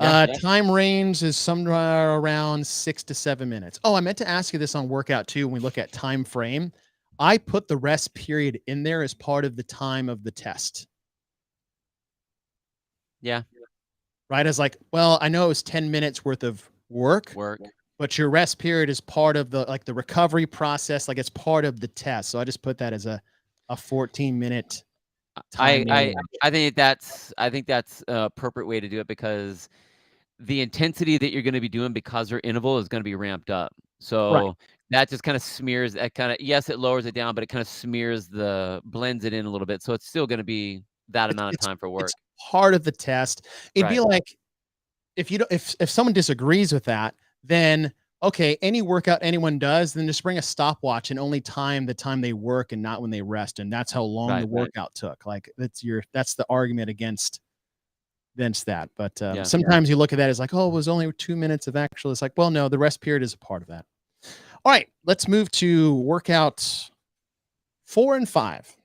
Time range is somewhere around 6 to 7 minutes. Oh, I meant to ask you this on workout 2 when we look at time frame. I put the rest period in there as part of the time of the test. Yeah. Right? As like, well, I know it was 10 minutes worth of work, but your rest period is part of the recovery process. Like it's part of the test. So I just put that as a 14-minute time. I think that's an appropriate way to do it, because the intensity that you're going to be doing because your interval is going to be ramped up. So that just kind of smears that yes, it lowers it down, but it kind of blends it in a little bit. So it's still going to be that amount of time for work. It's part of the test. It'd be like if someone disagrees with that, then okay, any workout anyone does, then just bring a stopwatch and only time the time they work and not when they rest. And that's how long the workout took. Like that's the argument against that. But sometimes you look at that as like, oh, it was only 2 minutes of actual. It's like, well, no, the rest period is a part of that. All right, let's move to workouts 4 and 5.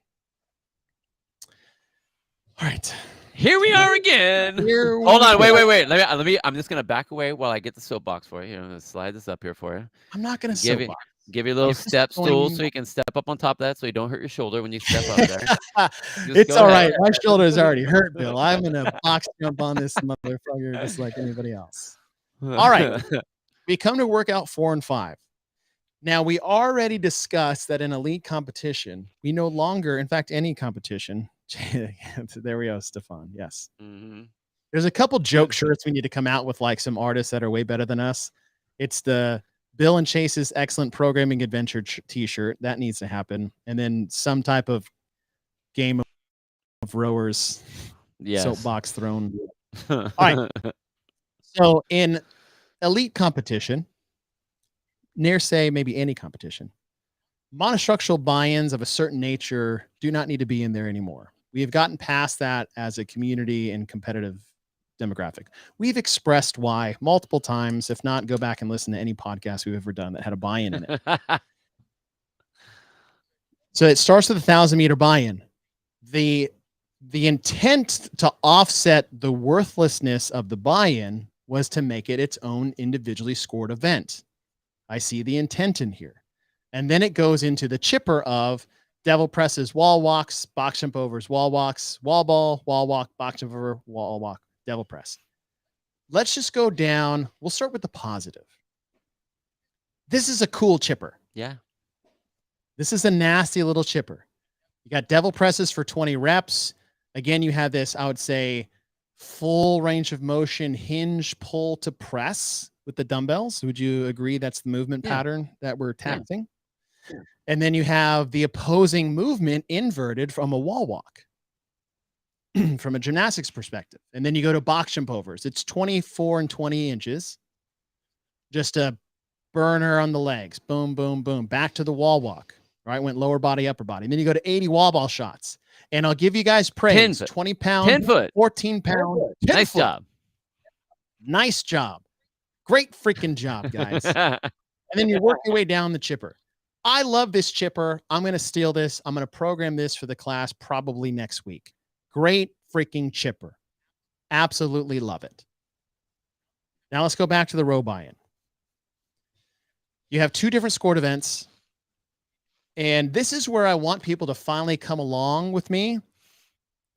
All right. Here we are again. Hold on, wait. Let me. I'm just gonna back away while I get the soapbox for you. I'm gonna slide this up here for you. I'm not gonna soapbox. Give you a little step stool so you can step up on top of that, so you don't hurt your shoulder when you step up there. It's all right. My shoulder is already hurt, Bill. I'm gonna box jump on this motherfucker just like anybody else. All right, we come to workout 4 and 5. Now we already discussed that in elite competition, we no longer, in fact, any competition. There we go, Stefan. Yes. Mm-hmm. There's a couple joke shirts we need to come out with, like some artists that are way better than us. It's the Bill and Chase's Excellent Programming Adventure t-shirt. That needs to happen. And then some type of game of rowers soapbox thrown. All right. So in elite competition, near say maybe any competition, monostructural buy-ins of a certain nature do not need to be in there anymore. We have gotten past that as a community and competitive demographic. We've expressed why multiple times. If not, go back and listen to any podcast we've ever done that had a buy-in in it. So it starts with 1,000-meter buy-in. The intent to offset the worthlessness of the buy-in was to make it its own individually scored event. I see the intent in here. And then it goes into the chipper of devil presses, wall walks, box jump overs, wall walks, wall ball, wall walk, box jump over, wall walk, devil press. Let's just go down. We'll start with the positive. This is a cool chipper. Yeah. This is a nasty little chipper. You got devil presses for 20 reps. Again, you have this, I would say, full range of motion hinge pull to press with the dumbbells. Would you agree that's the movement pattern that we're taxing? Yeah. And then you have the opposing movement inverted from a wall walk from a gymnastics perspective. And then you go to box jump overs. It's 24 and 20 inches. Just a burner on the legs. Boom, boom, boom. Back to the wall walk. Right? Went lower body, upper body. And then you go to 80 wall ball shots. And I'll give you guys praise. 20 pound, 10 foot, 14 pound. 10 nice foot. Job. Nice job. Great freaking job, guys. And then you work your way down the chipper. I love this chipper. I'm going to steal this. I'm going to program this for the class probably next week. Great freaking chipper. Absolutely love it. Now let's go back to the row buy-in. You have two different scored events. And this is where I want people to finally come along with me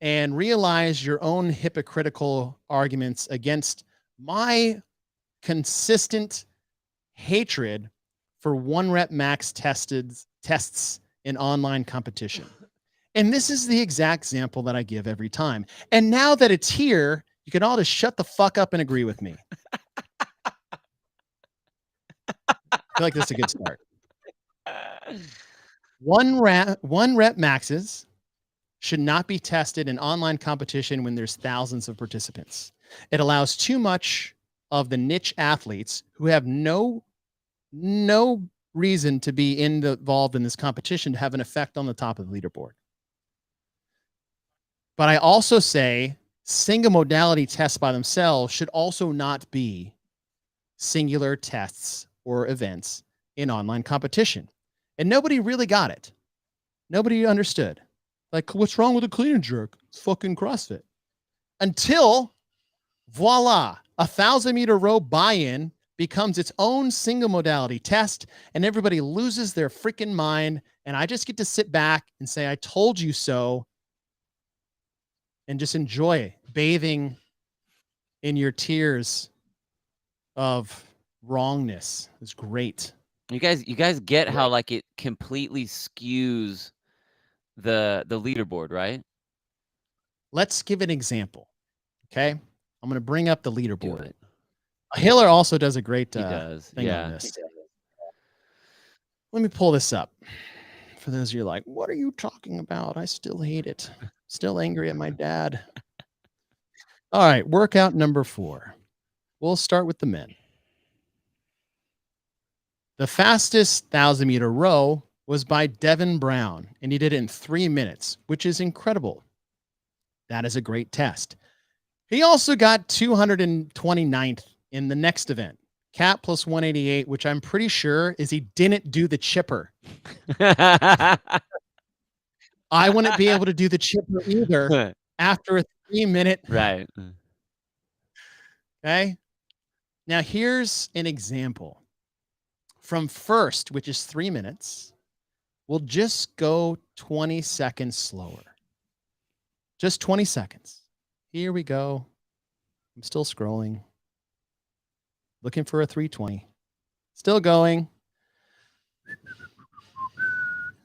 and realize your own hypocritical arguments against my consistent hatred for 1 rep max tests in online competition. And this is the exact example that I give every time. And now that it's here, you can all just shut the fuck up and agree with me. I feel like this is a good start. 1 rep maxes should not be tested in online competition when there's thousands of participants. It allows too much of the niche athletes who have no reason to be involved in this competition to have an effect on the top of the leaderboard. But I also say single modality tests by themselves should also not be singular tests or events in online competition. And nobody really got it. Nobody understood. Like, what's wrong with a clean and jerk? It's fucking CrossFit. Until, voila, 1,000-meter row buy-in becomes its own single modality test, and everybody loses their freaking mind, and I just get to sit back and say, I told you so, and just enjoy bathing in your tears of wrongness. It's great. You guys get how like it completely skews the leaderboard, right? Let's give an example. Okay. I'm going to bring up the leaderboard. Hiller also does a great thing on this. Let me pull this up. For those of you like, what are you talking about? I still hate it. Still angry at my dad. All right. Workout number 4. We'll start with the men. The fastest 1,000-meter row was by Devin Brown, and he did it in 3 minutes, which is incredible. That is a great test. He also got 229th in the next event, Cat plus 188, which I'm pretty sure is he didn't do the chipper. I wouldn't be able to do the chipper either after a 3-minute. Right. Okay. Now here's an example. From first, which is 3 minutes, we'll just go 20 seconds slower. Just 20 seconds. Here we go. I'm still scrolling. Looking for a 320. Still going.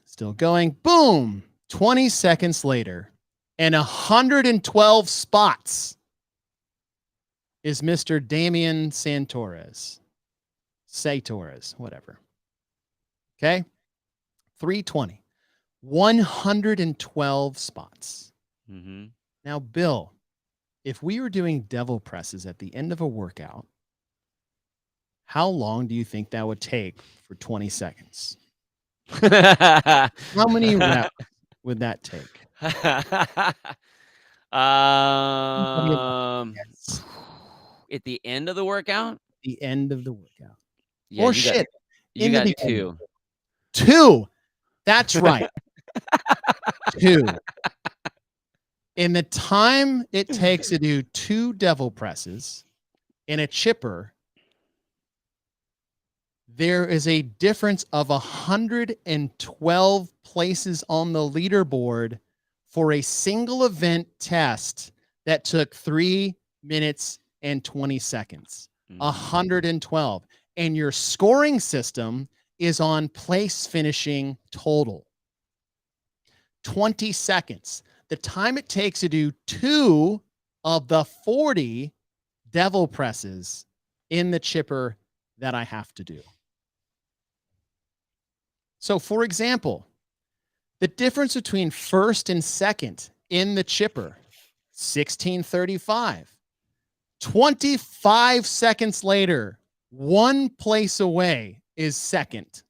Still going. Boom. 20 seconds later. And 112 spots is Mr. Damian Santores. Torres, whatever. Okay. 320. 112 spots. Mm-hmm. Now, Bill, if we were doing devil presses at the end of a workout, how long do you think that would take for 20 seconds? How many reps would that take? Yes. At the end of the workout? The end of the workout. Yeah, Or you shit. You in got the beginning. 2. 2. That's right. 2. In the time it takes to do 2 devil presses in a chipper, there is a difference of 112 places on the leaderboard for a single event test that took 3 minutes and 20 seconds. 112. And your scoring system is on place finishing total. 20 seconds. The time it takes to do 2 of the 40 devil presses in the chipper that I have to do. So, for example, the difference between first and second in the chipper, 16:35. 25 seconds later, 1 place away is second.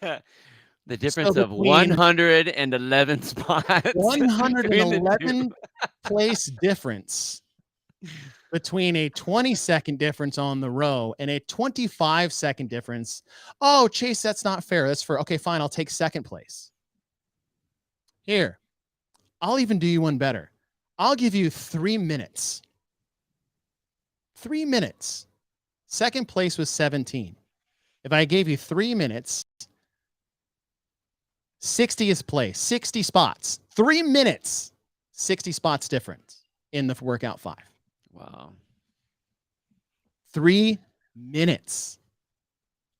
The difference of 111 spots. 111 place difference between a 20-second difference on the row and a 25-second difference. Oh, Chase, that's not fair. That's fair. Okay, fine. I'll take second place. Here, I'll even do you one better. I'll give you 3 minutes. 3 minutes. Second place was 17. If I gave you 3 minutes, 60th place, 60 spots, 3 minutes, 60 spots difference in the workout 5. Wow. 3 minutes.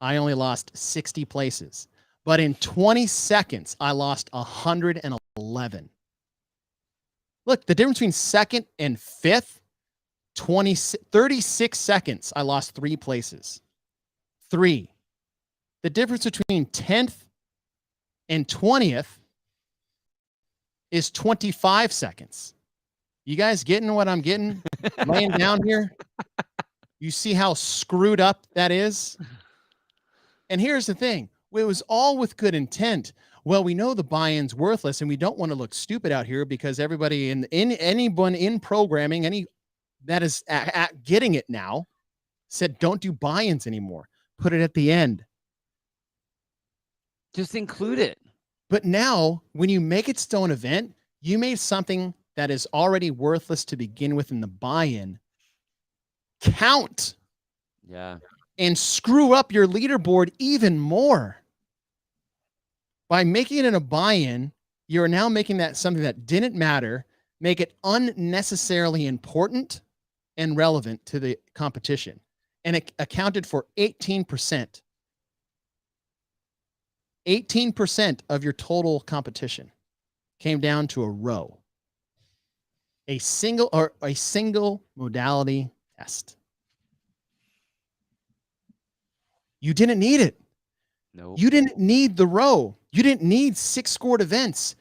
I only lost 60 places. But in 20 seconds, I lost 111. Look, the difference between second and fifth, 36 seconds, I lost 3 places. 3. The difference between 10th and 20th is 25 seconds. You guys getting what I'm getting? Laying down here? You see how screwed up that is? And here's the thing. It was all with good intent. Well, we know the buy-in's worthless, and we don't want to look stupid out here because everybody in anyone in programming, any that is at getting it now, said don't do buy-ins anymore. Put it at the end. Just include it. But now, when you make it its own event, you made something that is already worthless to begin with in the buy-in count. Yeah. And screw up your leaderboard even more. By making it in a buy-in, you're now making that something that didn't matter, make it unnecessarily important and relevant to the competition. And it accounted for 18%. 18% of your total competition came down to a row. A single modality test. You didn't need it. No. You didn't need the row. You didn't need 6 scored events.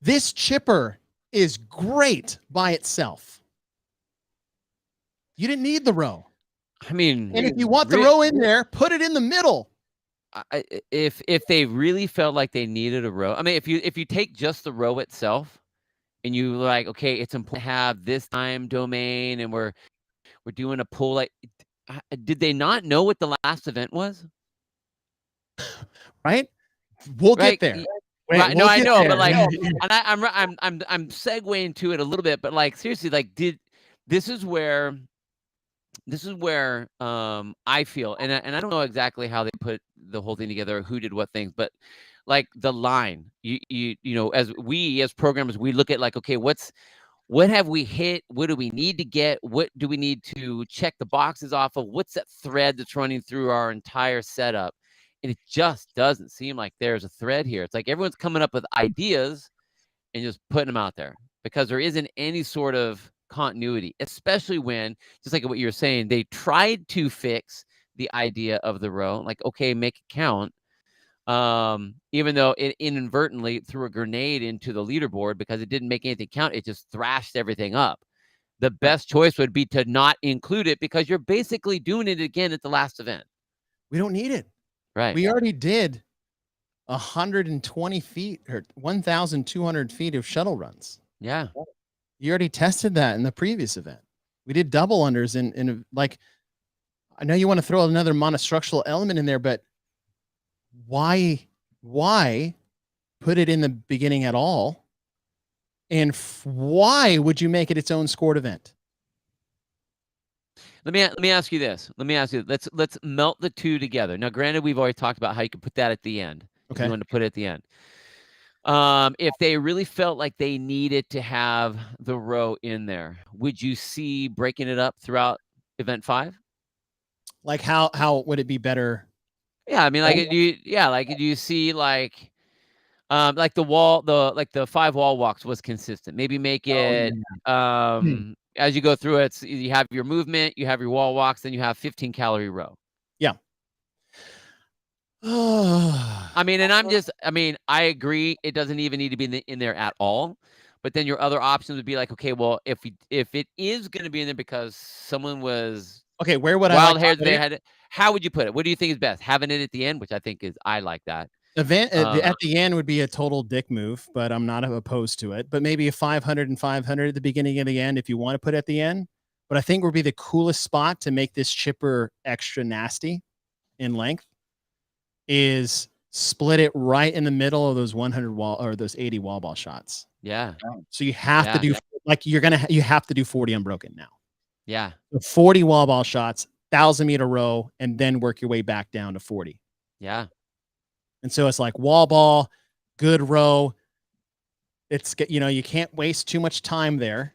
This chipper is great by itself. You didn't need the row. I mean, and if you want the row in there, put it in the middle. If they really felt like they needed a row, I mean, if you take just the row itself and you like, okay, it's important to have this time domain and we're doing a pull, like, did they not know what the last event was? Right? We'll get there. Right, no, I know, but like, and I'm segueing to it a little bit, but like seriously, like, this is where I feel, and I don't know exactly how they put the whole thing together, who did what things, but like the line, you know, as programmers, we look at like, okay, what have we hit? What do we need to get? What do we need to check the boxes off of? What's that thread that's running through our entire setup? And it just doesn't seem like there's a thread here. It's like everyone's coming up with ideas and just putting them out there because there isn't any sort of continuity, especially when, just like what you were saying, they tried to fix the idea of the row, like, okay, make it count. Even though it inadvertently threw a grenade into the leaderboard because it didn't make anything count. It just thrashed everything up. The best choice would be to not include it because you're basically doing it again at the last event. We don't need it. Right. We already did 120 feet or 1,200 feet of shuttle runs. Yeah. You already tested that in the previous event. We did double unders in like, I know you want to throw another monostructural element in there, but why put it in the beginning at all? And why would you make it its own scored event? Let me ask you this. Let's melt the two together. Now, granted, we've already talked about how you can put that at the end. Okay. If you want to put it at the end. If they really felt like they needed to have the row in there, would you see breaking it up throughout event 5? Like how would it be better? Yeah, I mean, like, do you see like the 5 wall walks was consistent. Maybe make it as you go through it, you have your movement, you have your wall walks, then you have 15 calorie row. Yeah. I mean, I agree. It doesn't even need to be in there at all. But then your other options would be like, okay, well, if it is going to be in there because someone was okay, where would wild I hairs, they had it. How would you put it? What do you think is best? Having it at the end, which I think I like that. Event at the end would be a total dick move, but I'm not opposed to it. But maybe a 500 and 500 at the beginning and the end if you want to put it at the end. But I think would be the coolest spot to make this chipper extra nasty in length is split it right in the middle of those 100 wall or those 80 wall ball shots. Yeah. So you have to do like you have to do 40 unbroken now. Yeah. So 40 wall ball shots, 1,000-meter row, and then work your way back down to 40. Yeah. And so it's like wall ball, good row. It's, you can't waste too much time there.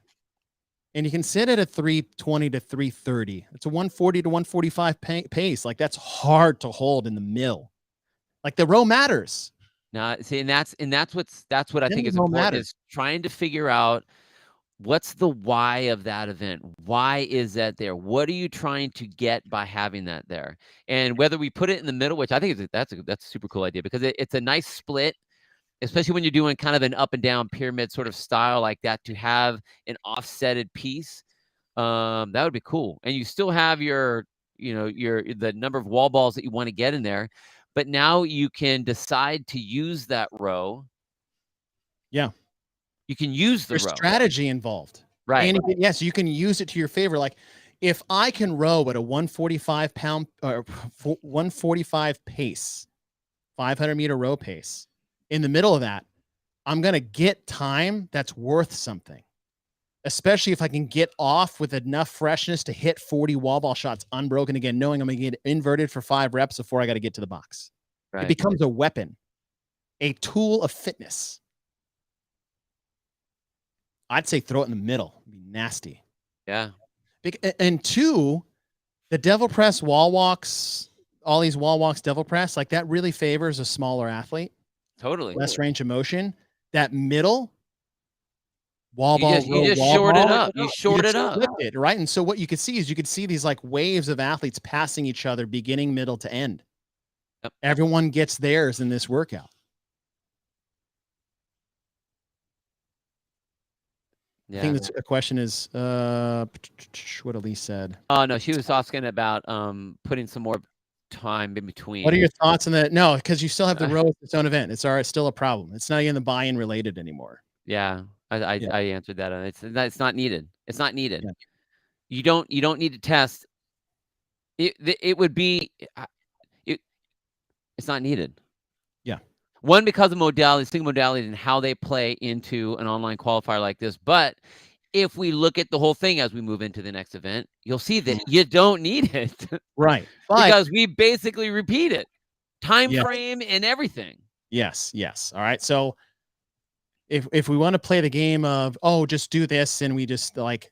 And you can sit at a 320 to 330. It's a 140 to 145 pace. Like that's hard to hold in the mill. Like the row matters. Now, see, and that's what I think is important is trying to figure out what's the why of that event. Why is that there? What are you trying to get by having that there? And whether we put it in the middle, which I think that's a super cool idea because it's a nice split, especially when you're doing kind of an up and down pyramid sort of style like that, to have an offsetted piece. That would be cool. And you still have the number of wall balls that you want to get in there. But now you can decide to use that row. Yeah. You can use the row. There's strategy involved. Right. And yes, you can use it to your favor. Like if I can row at a 145 pound or 145 pace, 500-meter row pace in the middle of that, I'm going to get time that's worth something. Especially if I can get off with enough freshness to hit 40 wall ball shots unbroken again, knowing I'm going to get inverted for 5 reps before I got to get to the box. Right. It becomes a weapon, a tool of fitness. I'd say throw it in the middle. It'd be nasty. Yeah. And 2, the devil press wall walks, all these wall walks, devil press, like that really favors a smaller athlete. Totally. Less range of motion. That middle wall ball, you just short it up. You short it up. It, right? And so what you could see is these like waves of athletes passing each other, beginning, middle to end. Yep. Everyone gets theirs in this workout. Yeah. I think the question is what Elise said. Oh no, she was asking about putting some more time in between. What are your thoughts on that? No, because you still have the row as its own event. It's still a problem. It's not even the buy-in related anymore. Yeah. I answered that. It's not needed. It's not needed. Yeah. You don't need to test. It would be. It's not needed. Yeah. One, because of modality, single modality, and how they play into an online qualifier like this. But if we look at the whole thing as we move into the next event, you'll see that you don't need it. Right. Because we basically repeat it. Time frame and everything. Yes. Yes. All right. So if we want to play the game of, just do this, and we just like,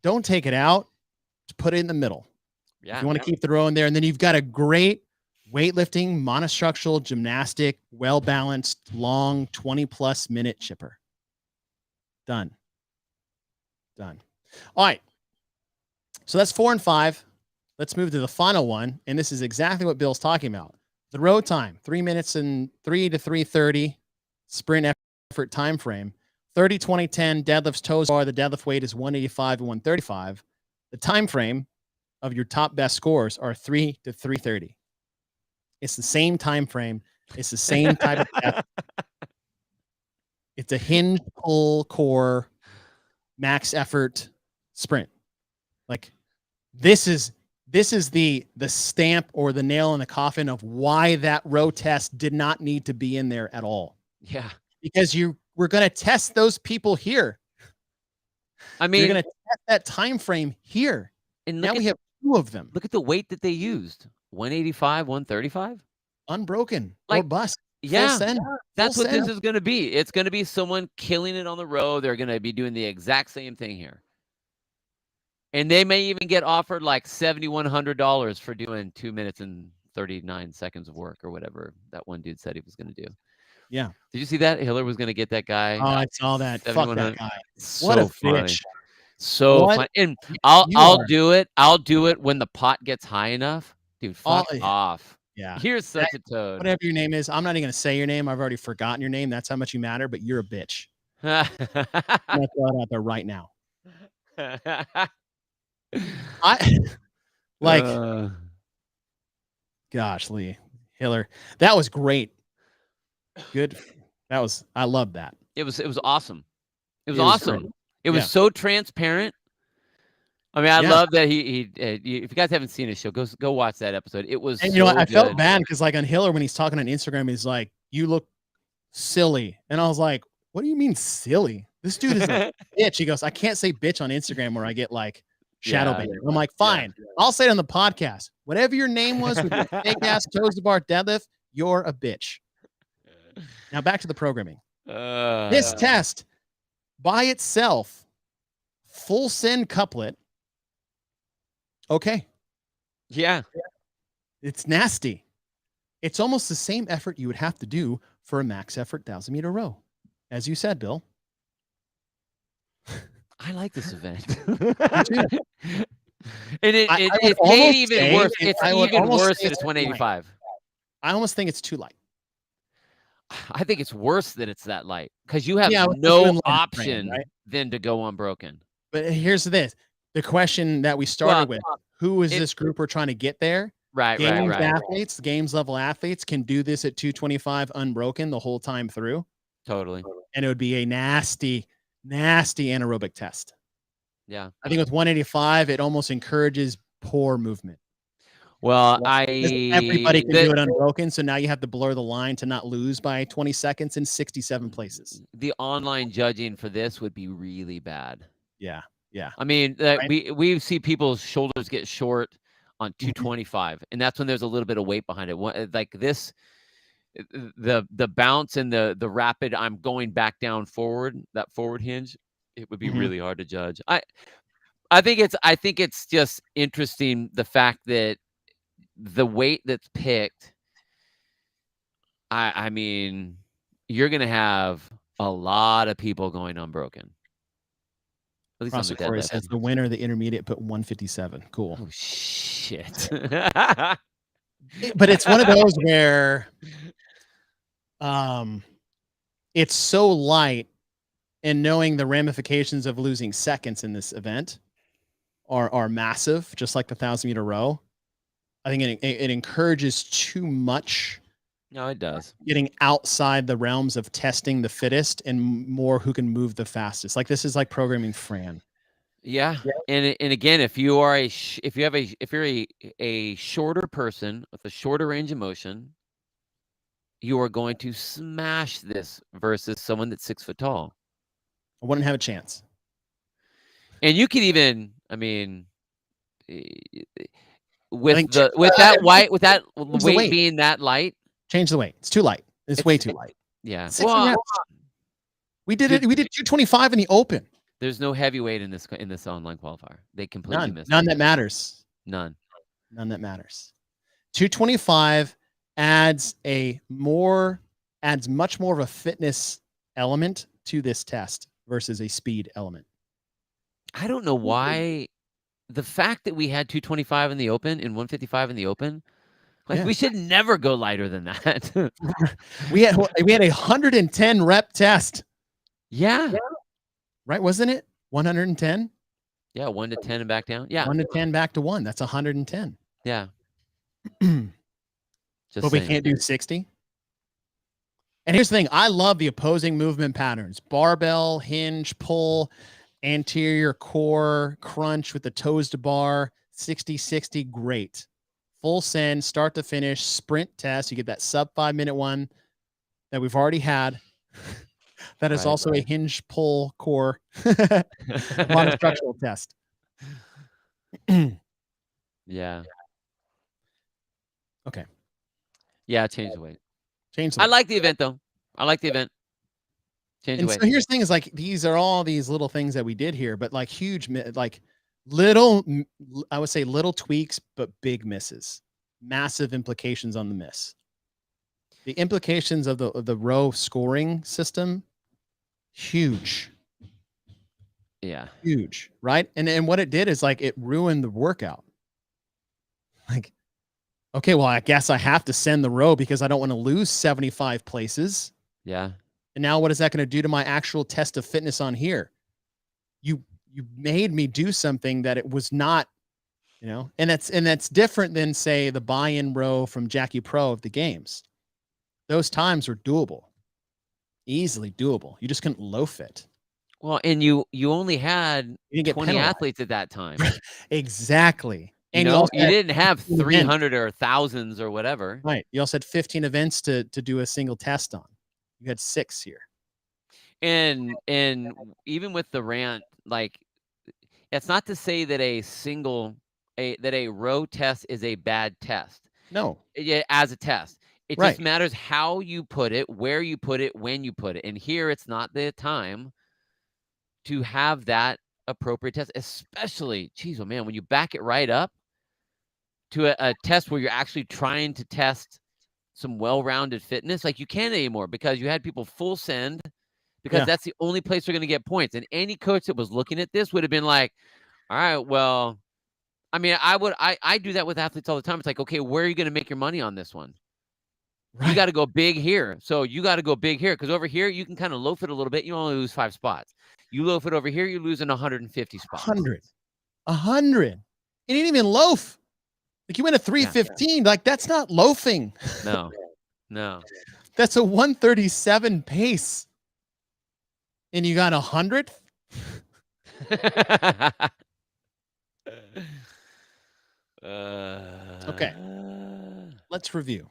don't take it out, just put it in the middle. Yeah. If you want to keep the row in there, and then you've got a great weightlifting, monostructural, gymnastic, well-balanced, long 20+ minute chipper. Done. All right. So that's 4 and 5. Let's move to the final one. And this is exactly what Bill's talking about. The row time, 3 minutes and 3 to 3:30 sprint effort time frame. 30, 20, 10 deadlifts, toes bar. The deadlift weight is 185 and 135. The time frame of your top best scores are 3 to 3:30. It's the same time frame It's the same type of test. It's a hinge, pull, core, max effort sprint. Like this is the stamp or the nail in the coffin of why that row test did not need to be in there at all. Yeah. Because we're going to test those people here. I mean, you're going to test that time frame here. And now we have 2 of them. Look at the weight that they used. 185, 135? Unbroken or bust. Yeah. Full send. That's what this is going to be. It's going to be someone killing it on the row. They're going to be doing the exact same thing here. And they may even get offered like $7,100 for doing 2 minutes and 39 seconds of work or whatever that one dude said he was going to do. Yeah. Did you see that? Hiller was going to get that guy. Oh, I saw that. Fuck that guy. What a funny. bitch. So funny. And I'll do it. I'll do it when the pot gets high enough. Dude, fuck off. Yeah. You're such a toad. Whatever your name is. I'm not even going to say your name. I've already forgotten your name. That's how much you matter, but you're a bitch. I'm going to throw it out there right now. Gosh, Lee Hiller, that was great. Good. I love that. It was awesome. It was awesome. Great. It was so transparent. I mean, I love that he if you guys haven't seen his show, go watch that episode. It was and you know, I felt bad because like on Hiller, when he's talking on Instagram, he's like, "You look silly," and I was like, "What do you mean silly? This dude is a bitch." He goes, "I can't say bitch on Instagram or I get like shadow banned." I'm like, "Fine, I'll say it on the podcast. Whatever your name was with your fake ass toes to bar deadlift, you're a bitch." Now back to the programming. This test by itself, full send couplet. Okay. Yeah. It's nasty. It's almost the same effort you would have to do for a max effort 1,000-meter row. As you said, Bill. I like this event. And it's even worse. It's even worse than it's 185. I almost think it's too light. I think it's worse that it's that light because you have no option than to go unbroken. But here's this. The question that we started with, who is this group we're trying to get there? Right. Athletes, games level athletes can do this at 225 unbroken the whole time through. Totally. And it would be a nasty, nasty anaerobic test. Yeah. I think with 185, it almost encourages poor movement. Well, everybody can do it unbroken, so now you have to blur the line to not lose by 20 seconds in 67 places. The online judging for this would be really bad. Yeah. I mean, we see people's shoulders get short on 225, and that's when there's a little bit of weight behind it. Like this, the bounce and the rapid, I'm going back down forward, that forward hinge, it would be really hard to judge. I think it's just interesting the fact that the weight that's picked. I mean, you're gonna have a lot of people going unbroken. At least Crossfit says the winner of the intermediate put 157. Cool. Oh shit. But it's one of those where it's so light, and knowing the ramifications of losing seconds in this event are massive, just like the 1,000-meter row. I think it encourages too much. No, it does. Getting outside the realms of testing the fittest and more who can move the fastest. Like this is like programming Fran. Yeah. And again, if you're a shorter person with a shorter range of motion, you are going to smash this versus someone that's 6 foot tall. I wouldn't have a chance. And you can even, I mean, with that weight being that light. Change the weight. It's too light. It's way too light. Yeah. We did it. We did 225 in the open. There's no heavyweight in this online qualifier. They completely missed. None that matters. None that matters. 225 adds much more of a fitness element to this test versus a speed element. I don't know why. The fact that we had 225 in the open and 155 in the open. We should never go lighter than that. we had a 110 rep test. Yeah. Right, wasn't it? 110? Yeah, 1 to 10 and back down. Yeah. 1 to 10 back to 1. That's 110. Yeah. But we can't do 60. And here's the thing. I love the opposing movement patterns. Barbell, hinge, pull, anterior core, crunch with the toes to bar, 60-60, great. Full send, start to finish, sprint test. You get that sub 5-minute one that we've already had. That is also a hinge, pull, core monostructural test. Yeah. Okay. Yeah, change the weight. Change the weight. I like the event, though. I like the event. Change the weight. So here's the thing is like, these are all these little things that we did here, but like huge, like little, I would say little tweaks, but big misses. Massive implications on the miss. The implications of the row scoring system, huge. Yeah. Huge, right? And what it did is like it ruined the workout. Like, okay, well, I guess I have to send the row because I don't want to lose 75 places. Yeah. And now what is that going to do to my actual test of fitness on here? You made me do something that it was not, you know, and that's different than say the buy-in row from Jackie Pro of the games. Those times were doable, easily doable. You just couldn't loaf it. Well, and you only had 20 penalized. athletes at that time. Exactly. You And know, you didn't have 300 events. or thousands or whatever. Right. You also had 15 events to do a single test on. You had 6 here. And even with the rant, like, it's not to say that a row test is a bad test. No. Yeah, as a test. It Right. just matters how you put it, where you put it, when you put it. And here it's not the time to have that appropriate test, especially, geez, oh man, when you back it right up to a test where you're actually trying to test some well-rounded fitness, like you can't anymore because you had people full send because that's the only place they're going to get points. And any coach that was looking at this would have been like, all right, well, I mean, I do that with athletes all the time. It's like, okay, where are you going to make your money on this one? Right. You got to go big here. So you got to go big here because over here, you can kind of loaf it a little bit. You only lose 5 spots. You loaf it over here, you're losing 150 spots. 100. You didn't even loaf. Like you went to 315. Like that's not loafing. No. No. That's a 137 pace. And you got 100th? Okay. Let's review.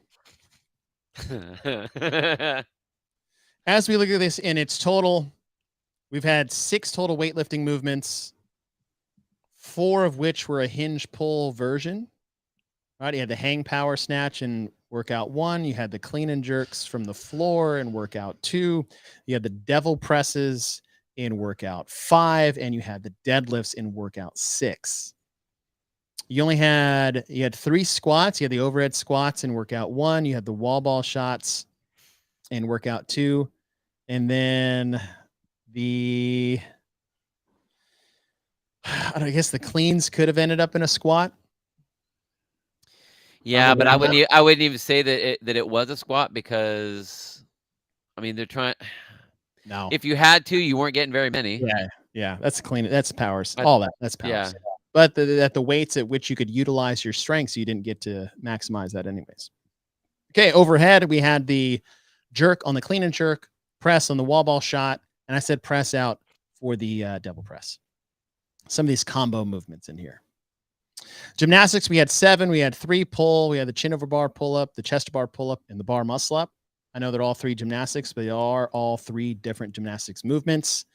As we look at this in its total, we've had 6 total weightlifting movements, 4 of which were a hinge pull version. Right? You had the hang power snatch in workout 1. You had the clean and jerks from the floor in workout 2. You had the devil presses in workout 5, and you had the deadlifts in workout 6. You had 3 squats. You had the overhead squats in workout 1. You had the wall ball shots in workout 2. And then I guess the cleans could have ended up in a squat. Yeah, but I wouldn't even say that it was a squat because, I mean, they're trying. No. If you had to, you weren't getting very many. Yeah. That's clean. That's powers. All that. That's powers. Yeah. But at the weights at which you could utilize your strengths, you didn't get to maximize that anyways. Okay, overhead, we had the jerk on the clean and jerk, press on the wall ball shot, and I said press out for the devil press. Some of these combo movements in here. Gymnastics, we had 7. We had 3 pull. We had the chin over bar pull up, the chest bar pull up, and the bar muscle up. I know they're all 3 gymnastics, but they are all 3 different gymnastics movements.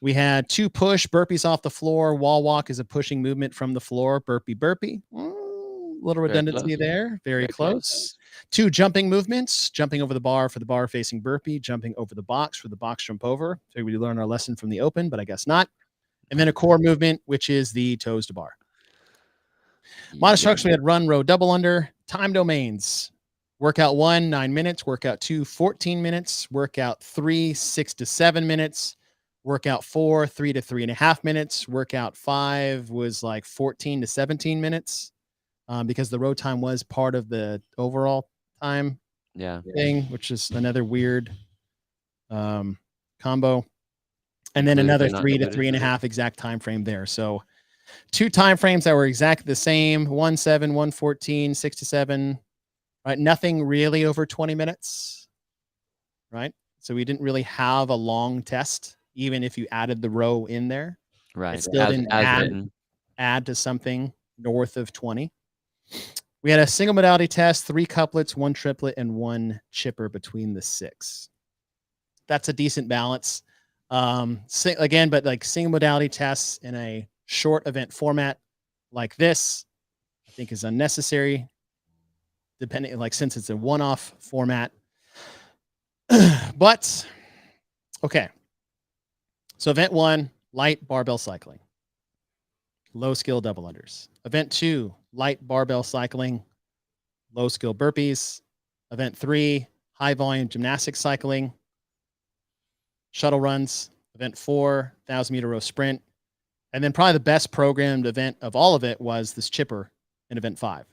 We had 2 push burpees off the floor. Wall walk is a pushing movement from the floor. Burpee, burpee. Little redundancy there. Very close. 2 jumping movements, jumping over the bar for the bar facing burpee, jumping over the box for the box jump over. So we learned our lesson from the open, but I guess not. And then a core movement, which is the toes to bar. Monostructure, we had run, row, double under. Time domains. Workout 1, 9 minutes. Workout 2, 14 minutes. Workout 3, 6 to 7 minutes. Workout 4, 3 to 3.5 minutes. Workout 5 was like 14 to 17 minutes because the row time was part of the overall time thing, which is another weird combo. And then another 3 to 3.5 exact time frame there. So 2 time frames that were exactly the same, 1-7, 1-14, 6 to 7. Right, nothing really over 20 minutes. right? So we didn't really have a long test, even if you added the row in there. Right. It still didn't add to something north of 20. We had a single modality test, 3 couplets, 1 triplet, and 1 chipper between the 6. That's a decent balance. Again, but like single modality tests in a short event format like this, I think is unnecessary. Depending, like, since it's a one-off format. But okay. So event 1, light barbell cycling. Low skill double unders. Event 2, light barbell cycling, low skill burpees. Event 3, high volume gymnastics cycling, shuttle runs. Event 4, 1,000-meter row sprint. And then probably the best programmed event of all of it was this chipper in event 5,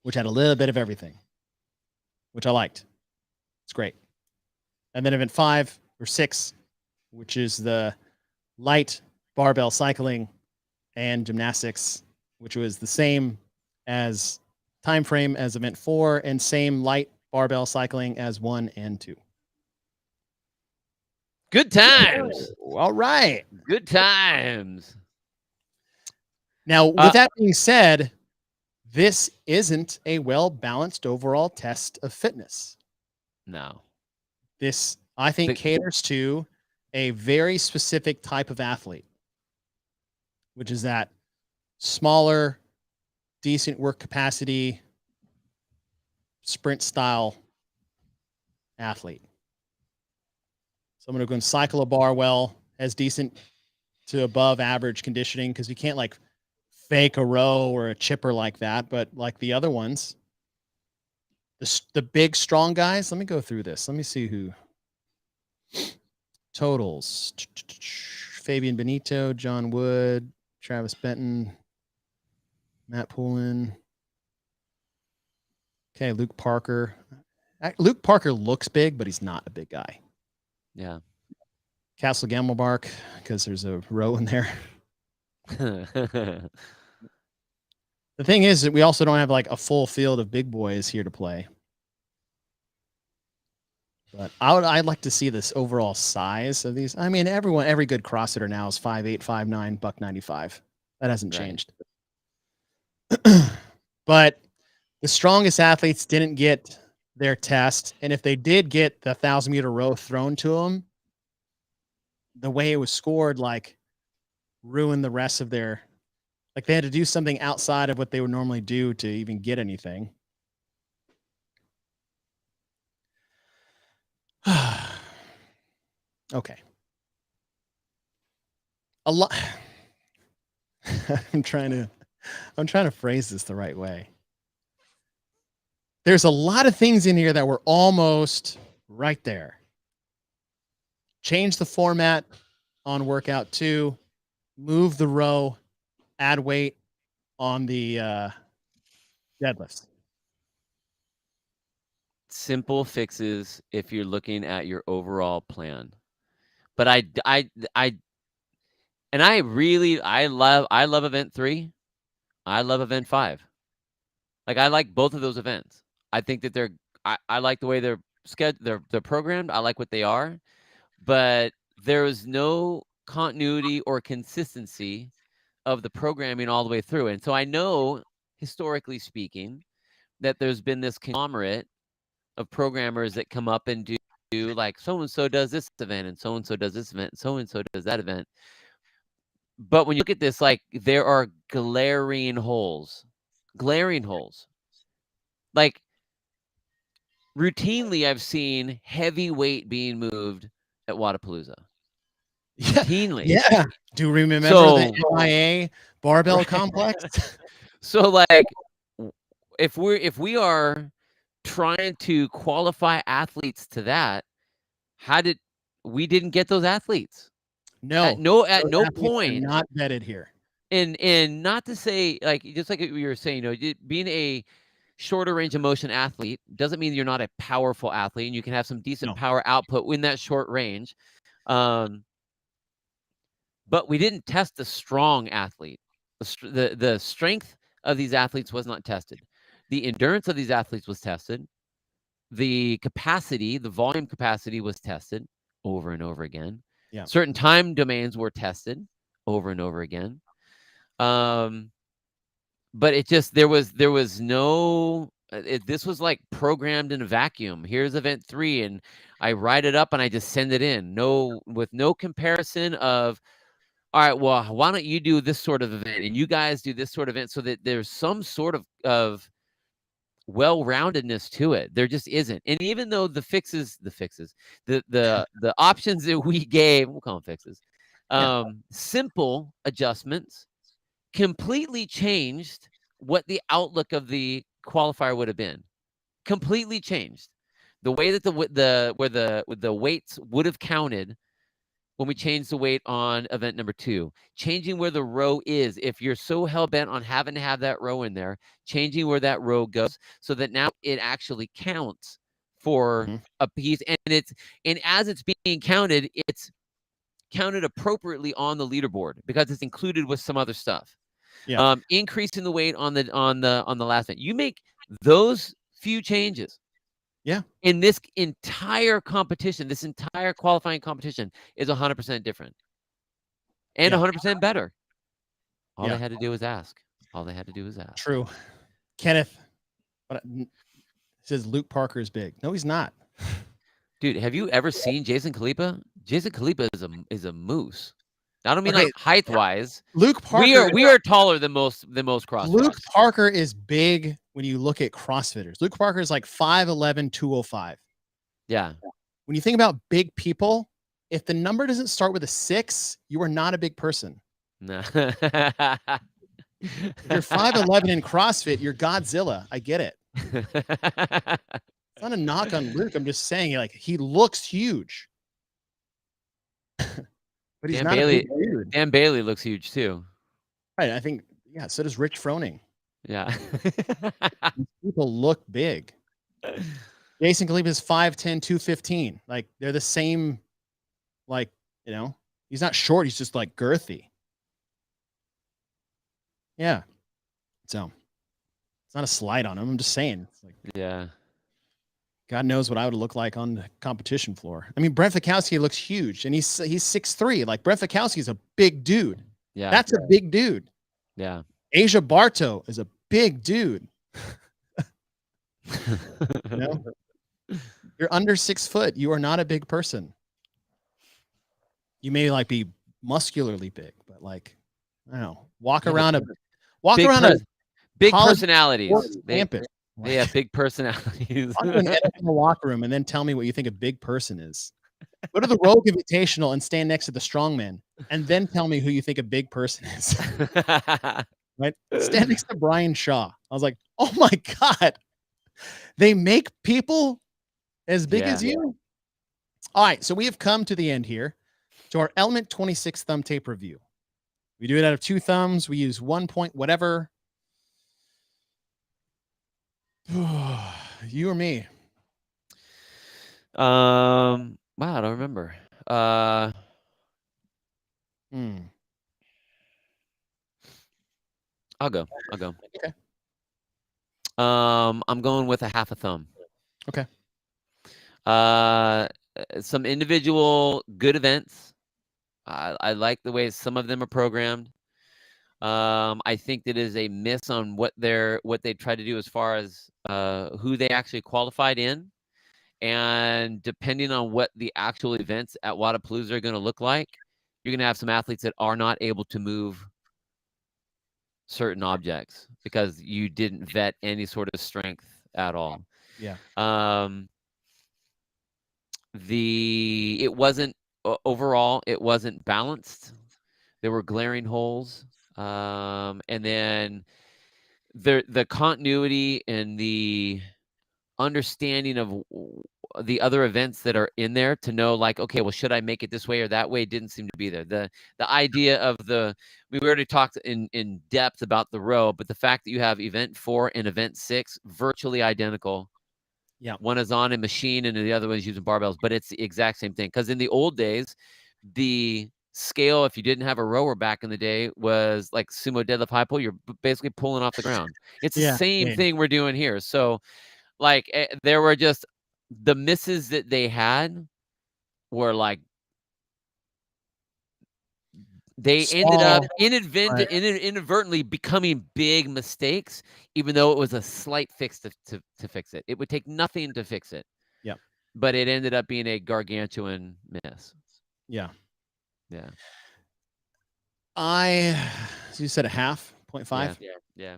which had a little bit of everything, which I liked. It's great. And then event 5 or 6, which is the light barbell cycling and gymnastics, which was the same as time frame as event 4 and same light barbell cycling as 1 and 2. Good times. All right. Good times. Now, with that being said, this isn't a well-balanced overall test of fitness. No. This, I think, caters to a very specific type of athlete, which is that smaller, decent work capacity, sprint style athlete. Someone who can cycle a bar well, has decent to above average conditioning, because you can't like fake a row or a chipper like that. But like the other ones, the big strong guys, let me go through this. Let me see who totals. Fabian Benito, John Wood, Travis Benton, Matt Poulin. Okay, Luke Parker. Luke Parker looks big, but he's not a big guy. Yeah. Castle Gamelbark, because there's a row in there. The thing is that we also don't have like a full field of big boys here to play. But I'd like to see this overall size of these. I mean, every good CrossFitter now is 5'8", 5'9", $195. That hasn't changed. But the strongest athletes didn't get their test, and if they did get the 1,000-meter row thrown to them, the way it was scored like ruined the rest of their, like they had to do something outside of what they would normally do to even get anything. Okay. A lot. I'm trying to phrase this the right way. There's a lot of things in here that were almost right there. Change the format on workout 2, move the row, add weight on the deadlifts. Simple fixes if you're looking at your overall plan. But I love event 3. I love event 5. Like, I like both of those events. I think that I like the way they're programmed. I like what they are, but there is no continuity or consistency of the programming all the way through. And so I know, historically speaking, that there's been this conglomerate of programmers that come up and do like so-and-so does this event and so-and-so does this event and so-and-so does that event. But when you look at this, like, there are glaring holes. Like, routinely, I've seen heavy weight being moved at Wodapalooza. Routinely. Yeah. Do you remember the MIA barbell complex? So, like, if we are trying to qualify athletes to that, we didn't get those athletes? No. At no point. Not vetted here. And not to say, like, just like you were saying, being a shorter range of motion athlete doesn't mean you're not a powerful athlete, and you can have some decent power output in that short range. But we didn't test the strong athlete. The strength of these athletes was not tested. The endurance of these athletes was tested. the capacity, the volume capacity was tested over and over again. Yeah. Certain time domains were tested over and over again. But it just, there was no, this was like programmed in a vacuum. Here's event 3, and I write it up and I just send it in. With no comparison of, all right, well, why don't you do this sort of event and you guys do this sort of event, so that there's some sort of well-roundedness to it. There just isn't. And even though the options that we gave, we'll call them fixes, simple adjustments, completely changed what the outlook of the qualifier would have been. Completely changed the way that the weights would have counted when we changed the weight on event number 2, changing where the row is. If you're so hell-bent on having to have that row in there, changing where that row goes so that now it actually counts for a piece. And as it's being counted, it's counted appropriately on the leaderboard because it's included with some other stuff. Yeah. Increasing the weight on the last event. You make those few changes. Yeah. In this entire competition, this entire qualifying competition is 100% different and 100% better. All they had to do was ask. All they had to do was ask. True. Kenneth says Luke Parker is big. No, he's not. Dude, have you ever seen Jason Khalipa? Jason Khalipa is a moose. I don't mean like height wise. Luke Parker. We are taller than most CrossFitters. Luke Parker is big when you look at CrossFitters. Luke Parker is like 5'11", 205. Yeah. When you think about big people, if the number doesn't start with a 6, you are not a big person. No. If you're 5'11" in CrossFit, you're Godzilla. I get it. It's not a knock on Luke. I'm just saying, like, he looks huge. But he's not a big dude. Dan Bailey looks huge too. Right. I think, yeah, so does Rich Froning. Yeah. People look big. Jason Khalipa is 5'10", 215. Like, they're the same, like, you know, he's not short. He's just like girthy. Yeah. So it's not a slight on him. I'm just saying. It's like, yeah. God knows what I would look like on the competition floor. I mean, Brent Fikowski looks huge, and he's 6'3". Like, Brent Fikowski is a big dude. Yeah. That's a big dude. Yeah. Asia Barto is a big dude. You know? You're under 6 foot. You are not a big person. You may like be muscularly big, but like, I don't know, big personalities. They have big personalities. Walk in the locker room and then tell me what you think a big person is. Go to the Rogue Invitational and stand next to the strongman, and then tell me who you think a big person is. Right? Stand next to Brian Shaw. I was like, oh my God. They make people as big as you? All right, so we have come to the end here to our Element 26 thumb tape review. We do it out of 2 thumbs. We use 1 point, whatever. You or me? Wow, I don't remember. Hmm. I'll go. Okay. I'm going with a half a thumb. Okay. Some individual good events. I like the way some of them are programmed. I think that is a miss on what they try to do as far as who they actually qualified in, and depending on what the actual events at Wodapalooza are going to look like, you're going to have some athletes that are not able to move certain objects because you didn't vet any sort of strength at all. Yeah. Overall, it wasn't balanced. There were glaring holes. And then the continuity and the understanding of the other events that are in there to know, like, okay, well, should I make it this way or that way, didn't seem to be there. The idea of we already talked in depth about the row, but the fact that you have event 4 and event 6 virtually identical. Yeah. One is on a machine and the other one is using barbells, but it's the exact same thing. Because in the old days, the scale, if you didn't have a rower back in the day, was like sumo deadlift high pull. You're basically pulling off the ground. It's the same thing we're doing here. So, like, there were just the misses that they had were like they ended up inadvertently becoming big mistakes, even though it was a slight fix to fix it. It would take nothing to fix it. Yeah. But it ended up being a gargantuan miss. Yeah. Yeah. So you said a half, 0.5? Yeah.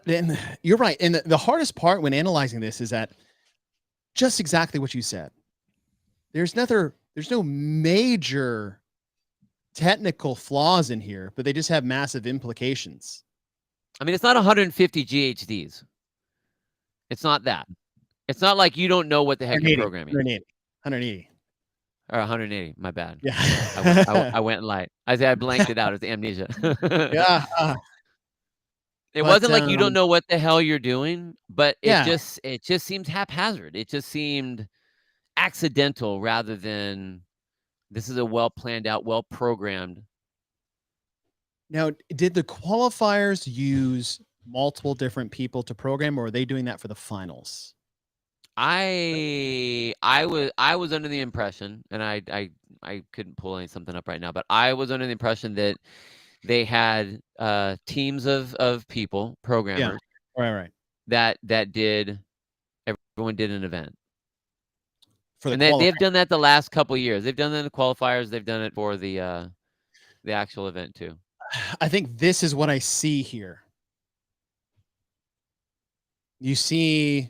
Then you're right. And the hardest part when analyzing this is that just exactly what you said. There's no major technical flaws in here, but they just have massive implications. I mean, it's not 150 GHDs. It's not that. It's not like you don't know what the heck you're programming. 180. Or 180. My bad. Yeah. I went light. I blanked it out. It's amnesia. Yeah. It wasn't like you don't know what the hell you're doing, but Yeah. it just seemed haphazard. It just seemed accidental rather than this is a well planned out, well programmed. Now, did the qualifiers use multiple different people to program, or are they doing that for the finals? I was under the impression, and I couldn't pull something up right now, but I was under the impression that they had teams of people, programmers. Yeah. Right. That did everyone did an event. And they've done that the last couple of years. They've done that in the qualifiers. They've done it for the actual event too. I think this is what I see here. You see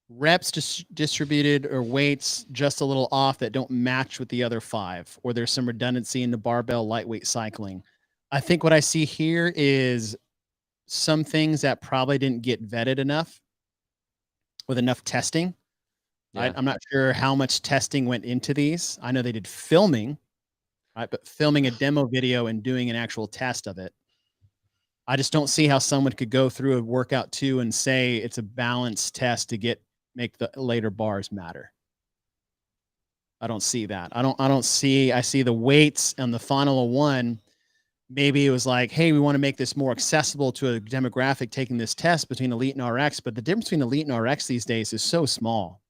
reps distributed or weights just a little off that don't match with the other 5, or there's some redundancy in the barbell lightweight cycling. I think what I see here is some things that probably didn't get vetted enough with enough testing. Yeah. I'm not sure how much testing went into these. I know they did filming, right? But filming a demo video and doing an actual test of it. I just don't see how someone could go through a workout 2 and say it's a balanced test to make the later bars matter. I don't see that. I see the weights on the final 1. Maybe it was like, hey, we want to make this more accessible to a demographic taking this test between Elite and RX, but the difference between Elite and RX these days is so small.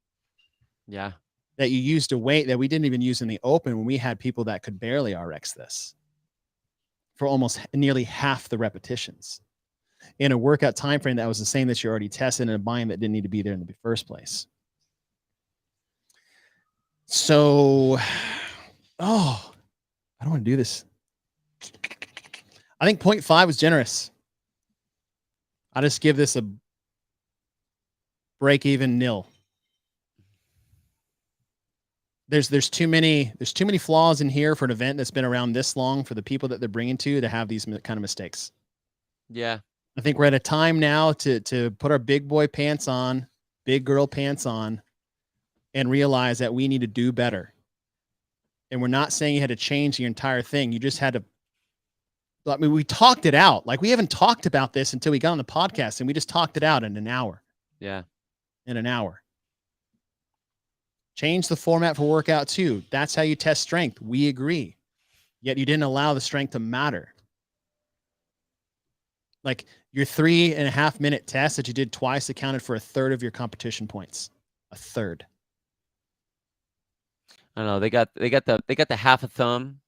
Yeah. That you used a weight that we didn't even use in the open when we had people that could barely RX this for almost nearly half the repetitions in a workout time frame that was the same that you already tested in a biome that didn't need to be there in the first place. So, I don't want to do this. I think 0.5 was generous. I'll just give this a break-even nil. There's too many flaws in here for an event that's been around this long for the people that they're bringing to have these kind of mistakes. Yeah. I think we're at a time now to put our big boy pants on, big girl pants on, and realize that we need to do better. And we're not saying you had to change the entire thing. You just had to, I mean, we talked it out. Like, we haven't talked about this until we got on the podcast, and we just talked it out in an hour. Yeah. In an hour. Change the format for workout 2. That's how you test strength. We agree. Yet you didn't allow the strength to matter. Like, your 3.5 minute test that you did twice accounted for 1/3 of your competition points. 1/3. I don't know. They got the half a thumb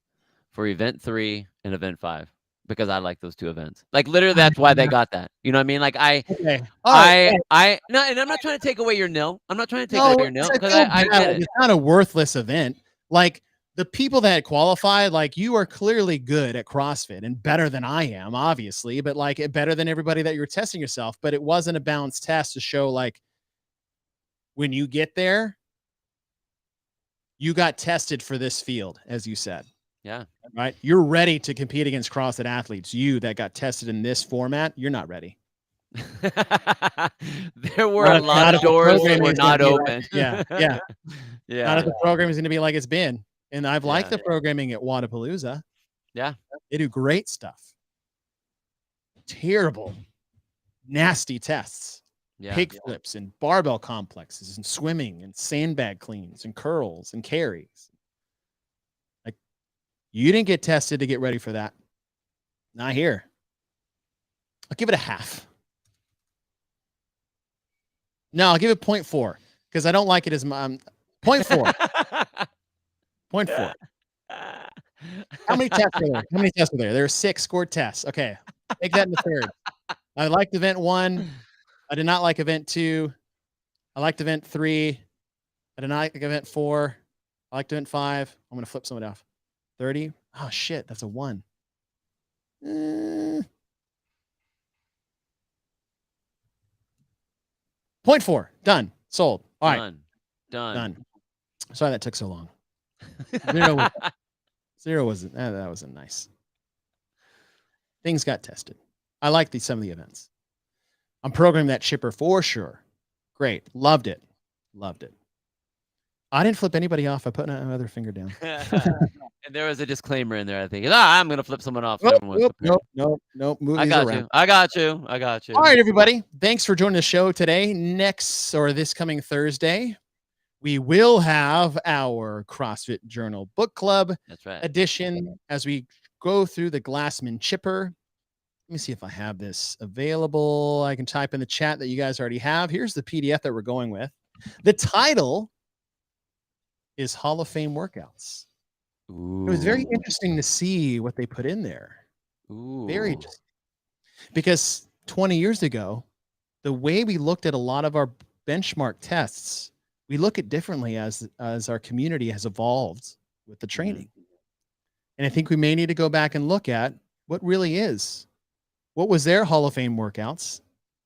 for event 3 and event 5 because I like those 2 events. Like, literally, that's why they got that. You know what I mean? Like, no, and I'm not trying to take away your nil. I'm not trying to take away your nil because I get it. It's not a worthless event. Like, the people that qualified, like, you are clearly good at CrossFit and better than I am, obviously, but like better than everybody that you're testing yourself. But it wasn't a balanced test to show, like, when you get there, you got tested for this field, as you said. Yeah. Right. You're ready to compete against CrossFit athletes. You that got tested in this format, you're not ready. There were a lot of doors that were not open. Yeah. Not if the program is going to be like it's been. And I've liked the programming at Wodapalooza. Yeah. They do great stuff. Terrible, nasty tests. Yeah. Pig flips and barbell complexes and swimming and sandbag cleans and curls and carries. Like, you didn't get tested to get ready for that. Not here. I'll give it a half. No, I'll give it 0.4 because I don't like it as much. 0.4. 0.4. How many tests are there? How many tests are there? There are 6 scored tests. Okay. Take that in the third. I liked event 1. I did not like event 2. I liked event 3. I did not like event 4. I liked event 5. I'm going to flip someone off. 30. Oh, shit. That's a 1. 0.4. Done. Sold. All right. Done. Sorry that took so long. 0 wasn't. That wasn't nice. Things got tested. I like some of the events. I'm programming that chipper for sure. Great. Loved it. I didn't flip anybody off. I put another finger down. And there was a disclaimer in there, I think. I'm going to flip someone off. Nope. Move these around. I got you. All right, everybody. Thanks for joining the show today. Next, or this coming Thursday, we will have our CrossFit Journal Book Club edition as we go through the Glassman chipper. Let me see if I have this available. I can type in the chat that you guys already have. Here's the PDF that we're going with. The title is Hall of Fame Workouts. Ooh. It was very interesting to see what they put in there. Ooh. Very interesting. Because 20 years ago, the way we looked at a lot of our benchmark tests, we look at differently as our community has evolved with the training. And I think we may need to go back and look at what really is. What was their Hall of Fame workouts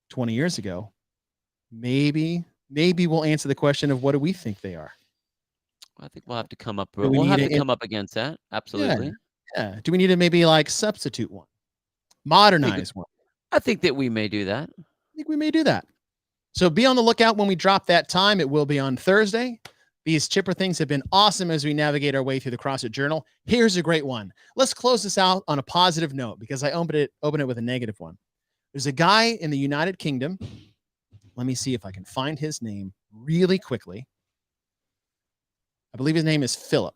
20 years ago? Maybe we'll answer the question of what do we think they are. I think we'll have to come up. We'll have to come up against that. Absolutely. Yeah. Do we need to maybe like substitute one, modernize one? I think that we may do that. I think we may do that. So be on the lookout when we drop that time. It will be on Thursday. These chipper things have been awesome as we navigate our way through the CrossFit Journal. Here's a great one. Let's close this out on a positive note because I opened it with a negative one. There's a guy in the United Kingdom. Let me see if I can find his name really quickly. I believe his name is Philip.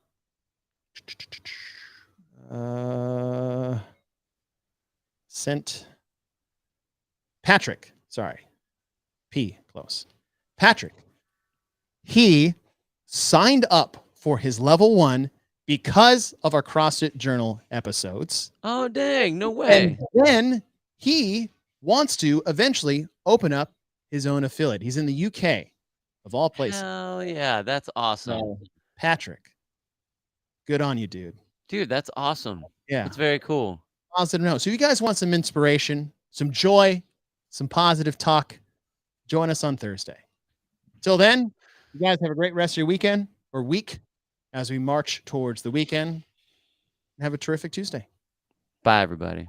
Patrick. Sorry. P. Close. Patrick. He signed up for his level 1 because of our CrossFit Journal episodes. Oh, dang. No way. And then he wants to eventually open up his own affiliate. He's in the UK, of all places. Hell yeah. That's awesome. So, Patrick, good on you, dude. Dude, that's awesome. Yeah. It's very cool. Positive note. So if you guys want some inspiration, some joy, some positive talk, join us on Thursday. Till then, you guys have a great rest of your weekend or week as we march towards the weekend. Have a terrific Tuesday. Bye, everybody.